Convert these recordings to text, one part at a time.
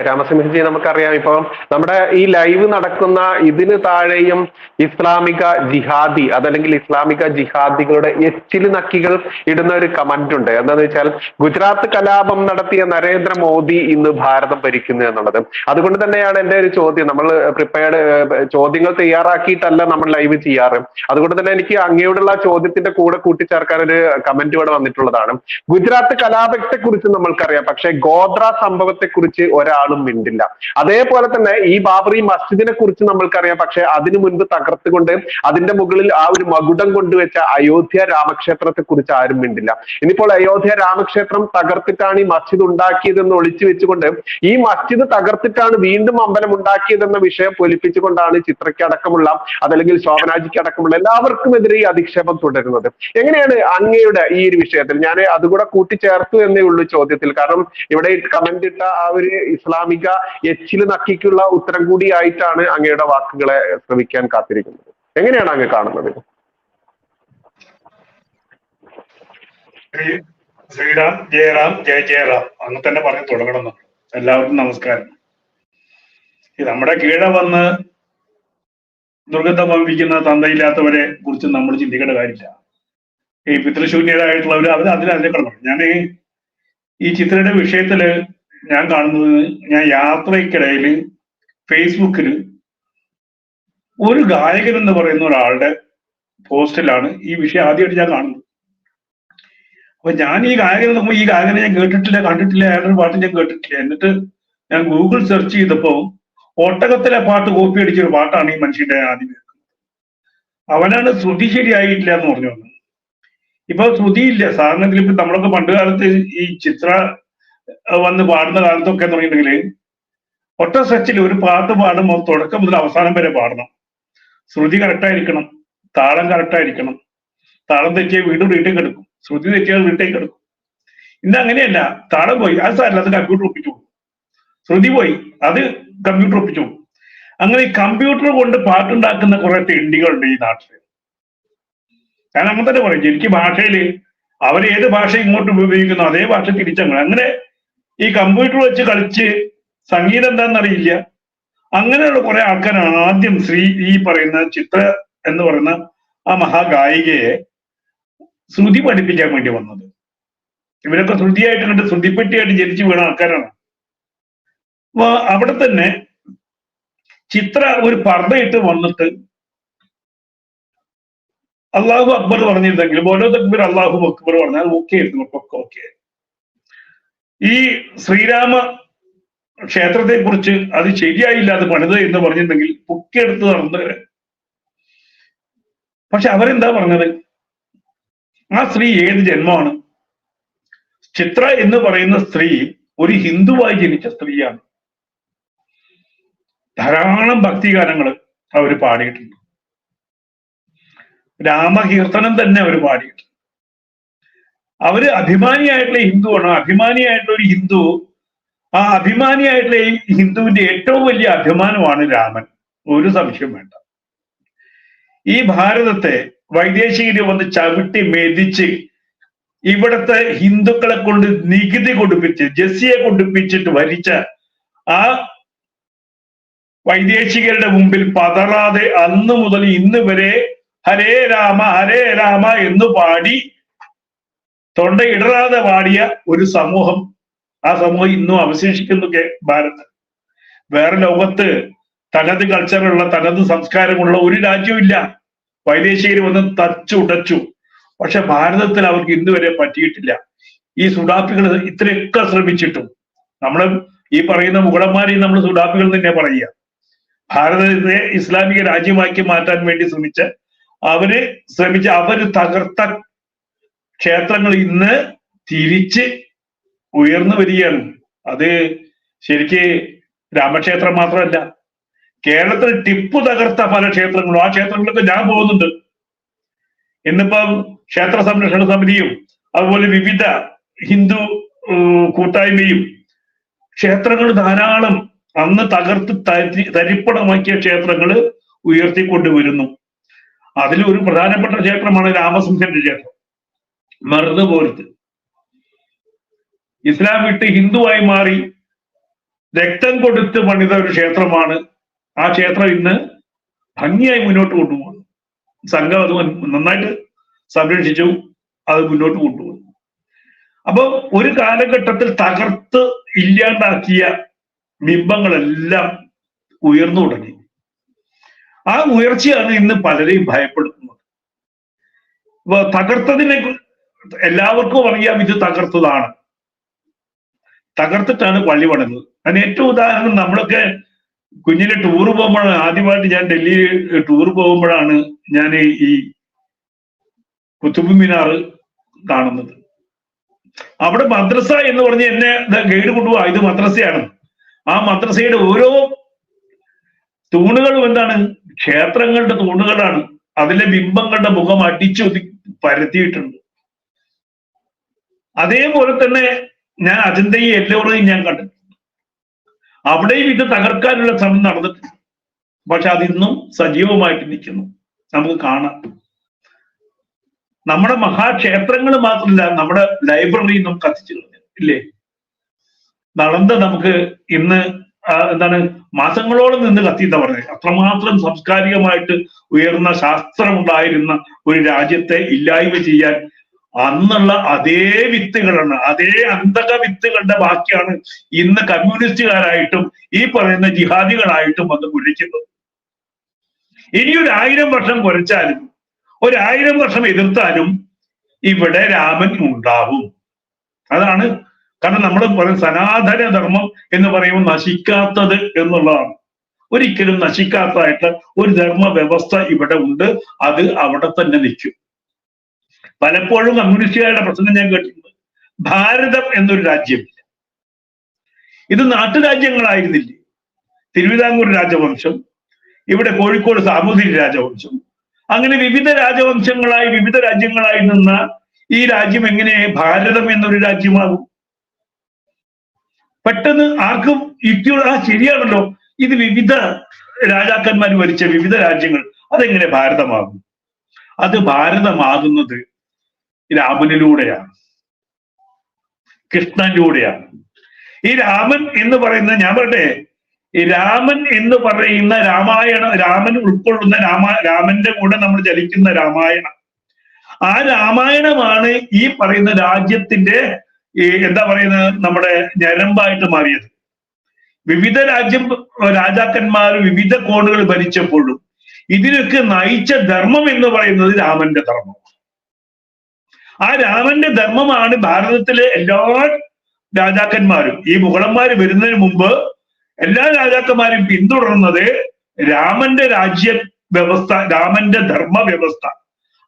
രാമസിംഹജി, നമുക്കറിയാം ഇപ്പൊ നമ്മുടെ ഈ ലൈവ് നടക്കുന്ന ഇതിന് താഴെയും ഇസ്ലാമിക ജിഹാദി അതല്ലെങ്കിൽ ഇസ്ലാമിക ജിഹാദികളുടെ എച്ചില് നക്കികൾ ഇടുന്ന ഒരു കമന്റ് ഉണ്ട്. എന്താന്ന് വെച്ചാൽ, ഗുജറാത്ത് കലാപം നടത്തിയ നരേന്ദ്രമോദി ഇന്ന് ഭാരതം ഭരിക്കുന്നു എന്നുള്ളത്. അതുകൊണ്ട് തന്നെയാണ് എന്റെ ഒരു ചോദ്യം. നമ്മൾ പ്രിപ്പയർഡ് ചോദ്യങ്ങൾ തയ്യാറാക്കിയിട്ടല്ല നമ്മൾ ലൈവ് ചെയ്യാറ്. അതുകൊണ്ട് തന്നെ എനിക്ക് അങ്ങയോടുള്ള ചോദ്യത്തിന്റെ കൂടെ കൂട്ടിച്ചേർക്കാൻ ഒരു കമന്റ് ഇവിടെ വന്നിട്ടുള്ളതാണ്. ഗുജറാത്ത് കലാപത്തെ കുറിച്ച് നമ്മൾക്കറിയാം, പക്ഷെ ഗോത്ര സംഭവത്തെ കുറിച്ച് ഒരാളും മിണ്ടില്ല. അതേപോലെ തന്നെ ഈ ബാബറി മസ്ജിദിനെ കുറിച്ച് നമ്മൾക്കറിയാം, പക്ഷെ അതിനു മുൻപ് തകർത്തുകൊണ്ട് അതിന്റെ മുകളിൽ ആ ഒരു മകുടം കൊണ്ടുവച്ച അയോധ്യ രാമക്ഷേത്രത്തെ കുറിച്ച് ആരും മിണ്ടില്ല. ഇനിയിപ്പോൾ അയോധ്യ രാമക്ഷേത്രം തകർത്തിട്ടാണ് ഈ മസ്ജിദ് ഉണ്ടാക്കിയതെന്ന് ഒളിച്ചു വെച്ചുകൊണ്ട്, ഈ മസ്ജിദ് തകർത്തിട്ടാണ് വീണ്ടും അമ്പലം ഉണ്ടാക്കിയതെന്ന വിഷയം പൊലിപ്പിച്ചുകൊണ്ടാണ് ചിത്രയ്ക്ക് അടക്കമുള്ള അതല്ലെങ്കിൽ ശോഭനാജിക്ക് അടക്കമുള്ള എല്ലാവർക്കുമെതിരെ ഈ അധിക്ഷേപം തുടരുന്നത്. എങ്ങനെയാണ് അങ്ങയുടെ ഈ ഒരു വിഷയത്തിൽ? ഞാൻ അതുകൂടെ കൂട്ടിച്ചേർത്തു എന്നേ ഉള്ളൂ ചോദ്യത്തിൽ. കാരണം ഇവിടെ കമന്റ് ഇട്ട ആ ഒരു ഇസ്ലാമിക എച്ചില് നക്കിക്കുള്ള ഉത്തരം കൂടിയായിട്ടാണ് അങ്ങയുടെ വാക്കുകളെ ശ്രമിക്കാൻ കാത്തിരിക്കുന്നത്. എങ്ങനെയാണ് അങ്ങ് കാണുന്നത്? ശ്രീറാം, ജയറാം, ജയ ജയറാം അങ്ങനെ തന്നെ പറഞ്ഞു തുടങ്ങണം. എല്ലാവർക്കും നമസ്കാരം. നമ്മുടെ കീഴെ വന്ന് ദുർഗന്ധം വമിക്കുന്ന തന്തയില്ലാത്തവരെ കുറിച്ച് നമ്മൾ ചിന്തിക്കേണ്ട കാര്യമില്ല. ഈ പിതൃശൂന്യരായിട്ടുള്ളവർ അതിനെ കിടന്നു. ഞാൻ ഈ ചിത്രയുടെ വിഷയത്തില് ഞാൻ കാണുന്നത്, ഞാൻ യാത്രയ്ക്കിടയിൽ ഫേസ്ബുക്കിൽ ഒരു ഗായകൻ എന്ന് പറയുന്ന ഒരാളുടെ പോസ്റ്റിലാണ് ഈ വിഷയം ആദ്യമായിട്ട് ഞാൻ കാണുന്നത്. അപ്പൊ ഞാൻ ഈ ഗായകൻ നോക്കുമ്പോൾ ഈ ഗായകനെ ഞാൻ കേട്ടിട്ടില്ല, കണ്ടിട്ടില്ല, അയാളുടെ പാട്ട് ഞാൻ കേട്ടിട്ടില്ല. എന്നിട്ട് ഞാൻ ഗൂഗിൾ സെർച്ച് ചെയ്തപ്പോ ഒട്ടകത്തിലെ പാട്ട് കോപ്പി അടിച്ചൊരു പാട്ടാണ് ഈ മനുഷ്യന്റെ ആദ്യം കേൾക്കുന്നത്. അവനാണ് ശ്രുതി ശരിയായിട്ടില്ല എന്ന് പറഞ്ഞു വന്നത്. ഇപ്പൊ ശ്രുതിയില്ല. സാധാരണത്തിൽ ഇപ്പൊ നമ്മളൊക്കെ പണ്ട് കാലത്ത് ഈ ചിത്ര വന്ന് പാടുന്ന കാലത്തൊക്കെ എന്ന് പറഞ്ഞിട്ടുണ്ടെങ്കിൽ ഒറ്റ സെച്ചിൽ ഒരു പാട്ട് പാടുമ്പോൾ തുടക്കം മുതൽ അവസാനം വരെ പാടണം. ശ്രുതി കറക്റ്റായിരിക്കണം, താളം കറക്റ്റായിരിക്കണം. താളം തെറ്റിയാൽ വീണ്ടും റീടേക്ക് എടുക്കും, ശ്രുതി തെറ്റിയാൽ റീടേക്ക് എടുക്കും. ഇന്ന് അങ്ങനെയല്ല. താളം പോയി, അത് സാരല്ല, അത് കമ്പ്യൂട്ടർ ഒപ്പിച്ചു പോകും. ശ്രുതി പോയി, അത് കമ്പ്യൂട്ടർ ഒപ്പിച്ചു പോകും. അങ്ങനെ ഈ കമ്പ്യൂട്ടർ കൊണ്ട് പാട്ടുണ്ടാക്കുന്ന കുറെ തെണ്ടികളുണ്ട് ഈ നാട്ടില്. ഞാൻ അങ്ങനെ തന്നെ പറയും. എനിക്ക് ഭാഷയില് അവർ ഏത് ഭാഷ ഇങ്ങോട്ട് ഉപയോഗിക്കുന്നു അതേ ഭാഷ തിരിച്ചങ്ങനെ. അങ്ങനെ ഈ കമ്പ്യൂട്ടർ വെച്ച് കളിച്ച് സംഗീതം എന്താണെന്നറിയില്ല. അങ്ങനെയുള്ള കുറെ ആൾക്കാരാണ് ആദ്യം ഈ പറയുന്ന ചിത്ര എന്ന് പറയുന്ന ആ മഹാഗായികയെ ശ്രുതി പഠിപ്പിക്കാൻ വേണ്ടി വന്നത്. ഇവരൊക്കെ ശ്രുതിയായിട്ട് കണ്ട് ശ്രുതിപ്പെട്ടിയായിട്ട് ജനിച്ചു വീണ ആൾക്കാരാണ്. അപ്പൊ അവിടെ തന്നെ ചിത്ര ഒരു പർദ്ദയിട്ട് വന്നിട്ട് അള്ളാഹു അക്ബർ പറഞ്ഞിരുന്നെങ്കിൽ ഓരോ തക്ബീർ അള്ളാഹു അക്ബർ പറഞ്ഞാൽ ഓക്കെ ആയിരുന്നു, ഓക്കെ. ഈ ശ്രീരാമ ക്ഷേത്രത്തെ കുറിച്ച് അത് ശരിയായില്ല, അത് പണിത് എന്ന് പറഞ്ഞിട്ടുണ്ടെങ്കിൽ പൊക്കിയെടുത്ത് നടന്നത്. പക്ഷെ അവരെന്താ പറഞ്ഞത്? ആ സ്ത്രീ ഏത് ജന്മമാണ്? ചിത്ര എന്ന് പറയുന്ന സ്ത്രീ ഒരു ഹിന്ദുവായി ജനിച്ച സ്ത്രീയാണ്. ധാരാളം ഭക്തിഗാനങ്ങൾ അവർ പാടിയിട്ടുണ്ട്. രാമകീർത്തനം തന്നെ അവർ പാടിയിട്ടുണ്ട്. അവര് അഭിമാനിയായിട്ടുള്ള ഹിന്ദുവാണ്. അഭിമാനിയായിട്ടുള്ള ഒരു ഹിന്ദു, ആ അഭിമാനിയായിട്ടുള്ള ഈ ഹിന്ദുവിന്റെ ഏറ്റവും വലിയ അഭിമാനമാണ് രാമൻ. ഒരു സംശയം വേണ്ട. ഈ ഭാരതത്തെ വൈദേശികര് വന്ന് ചവിട്ടി മെതിച്ച് ഇവിടുത്തെ ഹിന്ദുക്കളെ കൊണ്ട് നികുതി കൊടുപ്പിച്ച് ജസിയെ കൊടുപ്പിച്ചിട്ട് ഭരിച്ച ആ വൈദേശികരുടെ മുമ്പിൽ പതറാതെ അന്ന് മുതൽ ഇന്ന് വരെ ഹരേ രാമ എന്ന് പാടി തൊണ്ടയിടറാതെ പാടിയ ഒരു സമൂഹം, ആ സമൂഹം ഇന്നും അവശേഷിക്കുന്നു ഭാരത്. വേറെ ലോകത്ത് തനത് കൾച്ചറുള്ള തനത് സംസ്കാരമുള്ള ഒരു രാജ്യവും ഇല്ല. വൈദേശികർ വന്ന് തച്ചുടച്ചു. പക്ഷെ ഭാരതത്തിൽ അവർക്ക് ഇന്ന് വരെ പറ്റിയിട്ടില്ല. ഈ സുഡാപ്പികൾ ഇത്രയൊക്കെ ശ്രമിച്ചിട്ടും, നമ്മൾ ഈ പറയുന്ന മുഗളന്മാരെയും നമ്മൾ സുഡാപ്പികൾ തന്നെ പറയുക. ഭാരതത്തെ ഇസ്ലാമിക രാജ്യമാക്കി മാറ്റാൻ വേണ്ടി അവര് തകർത്ത ക്ഷേത്രങ്ങൾ ഇന്ന് തിരിച്ച് ഉയർന്നു വരികയാണ്. അത് ശരിക്ക് രാമക്ഷേത്രം മാത്രമല്ല, കേരളത്തിൽ ടിപ്പു തകർത്ത പല ക്ഷേത്രങ്ങളും, ആ ക്ഷേത്രങ്ങളിലൊക്കെ ഞാൻ പോകുന്നുണ്ട്. ഇന്നിപ്പം ക്ഷേത്ര സംരക്ഷണ സമിതിയും അതുപോലെ വിവിധ ഹിന്ദു കൂട്ടായ്മയും ക്ഷേത്രങ്ങൾ ധാരാളം അന്ന് തകർത്ത് തരിപ്പണമാക്കിയ ക്ഷേത്രങ്ങൾ ഉയർത്തിക്കൊണ്ടുവരുന്നു. അതിലൊരു പ്രധാനപ്പെട്ട ക്ഷേത്രമാണ് രാമസിംഹന്റെ ക്ഷേത്രം. മറുതുപോലത്ത് ഇസ്ലാം വിട്ട് ഹിന്ദുവായി മാറി രക്തം കൊടുത്ത് പണിത ഒരു ക്ഷേത്രമാണ്. ആ ക്ഷേത്രം ഇന്ന് ഭംഗിയായി മുന്നോട്ട് കൊണ്ടുപോകുന്നു. സംഘം അത് നന്നായിട്ട് സംരക്ഷിച്ചു, അത് മുന്നോട്ട് കൊണ്ടുപോകുന്നു. അപ്പൊ ഒരു കാലഘട്ടത്തിൽ തകർത്ത് ഇല്ലാണ്ടാക്കിയ ബിംബങ്ങളെല്ലാം ഉയർന്നു തുടങ്ങി. ആ ഉയർച്ചയാണ് ഇന്ന് പലരെയും ഭയപ്പെടുത്തുന്നത്. അപ്പൊ തകർത്തതിനെ എല്ലാവർക്കും അറിയാം, ഇത് തകർത്തതാണ്, തകർത്തിട്ടാണ് പള്ളി പണിതത്. അതിന് ഏറ്റവും ഉദാഹരണം, നമ്മളൊക്കെ കുഞ്ഞിലെ ടൂർ പോകുമ്പോഴാണ്, ആദ്യമായിട്ട് ഞാൻ ഡൽഹിയിൽ ടൂർ പോകുമ്പോഴാണ് ഞാൻ ഈ കുത്തുബ് മിനാർ കാണുന്നത്. അവിടെ മദ്രസ എന്ന് പറഞ്ഞ് എന്നെ ഗൈഡ് കൊണ്ടുപോവാ, ഇത് മദ്രസയാണ്. ആ മദ്രസയുടെ ഓരോ തൂണുകളും എന്താണ്? ക്ഷേത്രങ്ങളുടെ തൂണുകളാണ്. അതിലെ ബിംബങ്ങളുടെ മുഖം അടിച്ചു പരത്തിയിട്ടുണ്ട്. അതേപോലെ തന്നെ ഞാൻ അജന്തയും എല്ലോറയും ഞാൻ കണ്ടിട്ടുണ്ട്. അവിടെയും ഇത് തകർക്കാനുള്ള ശ്രമം നടന്നിട്ടുണ്ട്. പക്ഷെ അതിന്നും സജീവമായിട്ട് നിൽക്കുന്നു, നമുക്ക് കാണാം. നമ്മുടെ മഹാക്ഷേത്രങ്ങൾ മാത്രമല്ല, നമ്മുടെ ലൈബ്രറിയും നമുക്ക് കത്തിച്ചു കളഞ്ഞു, ഇല്ലേ? നളന്ദ നമുക്ക് ഇന്ന് എന്താണ് മാസങ്ങളോളം നിന്ന് കത്തിയെന്നാ പറഞ്ഞത്. അത്രമാത്രം സാംസ്കാരികമായിട്ട് ഉയർന്ന ശാസ്ത്രമുണ്ടായിരുന്ന ഒരു രാജ്യത്തെ ഇല്ലായ്മ ചെയ്യാൻ അന്നുള്ള അതേ വിത്തുകളാണ്, അതേ അന്ധക വിത്തുകളുടെ ബാക്കിയാണ് ഇന്ന് കമ്മ്യൂണിസ്റ്റുകാരായിട്ടും ഈ പറയുന്ന ജിഹാദികളായിട്ടും വന്ന് കുഴിക്കുന്നത്. ഇനി 1000 വർഷം കുരച്ചാലും 1000 വർഷം എതിർത്താലും ഇവിടെ രാമൻ ഉണ്ടാവും. അതാണ്. കാരണം നമ്മൾ പറയുന്ന സനാതന ധർമ്മം എന്ന് പറയുമ്പോൾ നശിക്കാത്തത് എന്നുള്ളതാണ്. ഒരിക്കലും നശിക്കാത്തതായിട്ട് ഒരു ധർമ്മ വ്യവസ്ഥ ഇവിടെ ഉണ്ട്, അത് അവിടെ തന്നെ നിൽക്കും. പലപ്പോഴും കമ്മ്യൂണിസ്റ്റുകാരുടെ പ്രസംഗം ഞാൻ കേട്ടിട്ടുണ്ട്, ഭാരതം എന്നൊരു രാജ്യമില്ല. ഇത് നാട്ടുരാജ്യങ്ങളായിരുന്നില്ലേ? തിരുവിതാംകൂർ രാജവംശം, ഇവിടെ കോഴിക്കോട് സാമൂതിരി രാജവംശം, അങ്ങനെ വിവിധ രാജവംശങ്ങളായി വിവിധ രാജ്യങ്ങളായി നിന്ന ഈ രാജ്യം എങ്ങനെ ഭാരതം എന്നൊരു രാജ്യമാകും? പെട്ടെന്ന് ആർക്കും യുക്തിയുള്ള ശരിയാണല്ലോ, ഇത് വിവിധ രാജാക്കന്മാർ ഭരിച്ച വിവിധ രാജ്യങ്ങൾ, അതെങ്ങനെ ഭാരതമാകും? അത് ഭാരതമാകുന്നത് രാമനിലൂടെയാണ്, കൃഷ്ണനിലൂടെയാണ്. ഈ രാമൻ എന്ന് പറയുന്ന, ഞാൻ പറയട്ടെ, ഈ രാമൻ എന്ന് പറയുന്ന രാമൻ ഉൾക്കൊള്ളുന്ന രാമന്റെ കൂടെ നമ്മൾ ചലിക്കുന്ന രാമായണം, ആ രാമായണമാണ് ഈ പറയുന്ന രാജ്യത്തിന്റെ എന്താ പറയുന്നത് നമ്മുടെ ഞരമ്പായിട്ട് മാറിയത്. വിവിധ രാജാക്കന്മാർ വിവിധ കോണുകൾ ഭരിച്ചപ്പോഴും ഇതിനൊക്കെ നയിച്ച ധർമ്മം എന്ന് പറയുന്നത് രാമന്റെ ധർമ്മം. ആ രാമന്റെ ധർമ്മമാണ് ഭാരതത്തിലെ എല്ലാ രാജാക്കന്മാരും, ഈ മുഗളന്മാർ വരുന്നതിന് മുമ്പ് എല്ലാ രാജാക്കന്മാരും പിന്തുടർന്നത് രാമന്റെ രാജ്യ വ്യവസ്ഥ, രാമന്റെ ധർമ്മ വ്യവസ്ഥ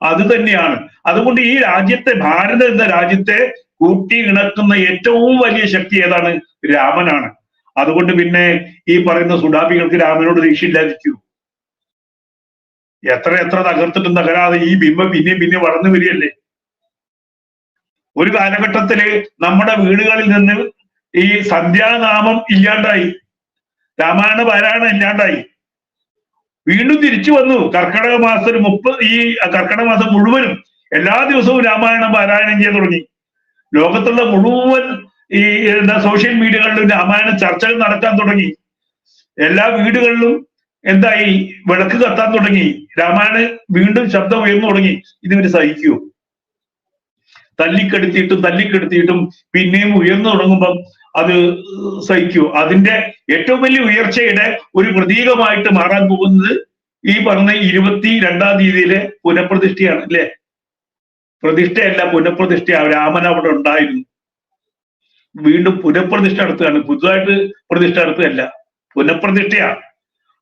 അത് തന്നെയാണ്. അതുകൊണ്ട് ഈ രാജ്യത്തെ, ഭാരതം എന്ന രാജ്യത്തെ കൂട്ടി ഇണക്കുന്ന ഏറ്റവും വലിയ ശക്തി ഏതാണ്? രാമനാണ്. അതുകൊണ്ട് പിന്നെ ഈ പറയുന്ന സുഡാപികൾക്ക് രാമനോട് ദേഷ്യമില്ലാതിരിക്കൂ. എത്ര തകർത്തിട്ടും തകരാതെ ഈ ബിംബം പിന്നെ വളർന്നു വരികയല്ലേ. ഒരു കാലഘട്ടത്തില് നമ്മുടെ വീടുകളിൽ നിന്ന് ഈ സന്ധ്യാനാമം ഇല്ലാണ്ടായി, രാമായണ പാരായണം ഇല്ലാണ്ടായി. വീണ്ടും തിരിച്ചു വന്നു. കർക്കിടക മാസത്തിൽ ഈ കർക്കിടക മാസം മുഴുവനും എല്ലാ ദിവസവും രാമായണം പാരായണം ചെയ്യാൻ തുടങ്ങി. ലോകത്തുള്ള മുഴുവൻ ഈ സോഷ്യൽ മീഡിയകളിലും രാമായണ ചർച്ചകൾ നടക്കാൻ തുടങ്ങി. എല്ലാ വീടുകളിലും എന്തായി? വിളക്ക് കത്താൻ തുടങ്ങി. രാമായണ വീണ്ടും ശബ്ദം ഉയർന്നു തുടങ്ങി. ഇതിവര് സഹിക്കൂ? തല്ലിക്കെടുത്തിയിട്ടും പിന്നെയും ഉയർന്നു തുടങ്ങുമ്പം അത് സഹിക്കൂ? അതിന്റെ ഏറ്റവും വലിയ ഉയർച്ചയുടെ ഒരു പ്രതീകമായിട്ട് മാറാൻ പോകുന്നത് ഈ പറഞ്ഞ 22-ാം തീയതിയിലെ പുനഃപ്രതിഷ്ഠയാണ്, അല്ലെ? പ്രതിഷ്ഠയല്ല, പുനഃപ്രതിഷ്ഠയാണ്. രാമൻ അവിടെ ഉണ്ടായിരുന്നു, വീണ്ടും പുനഃപ്രതിഷ്ഠ നടത്തുകയാണ്. പുതുതായിട്ട് പ്രതിഷ്ഠ നടത്തുകയല്ല, പുനഃപ്രതിഷ്ഠയാണ്.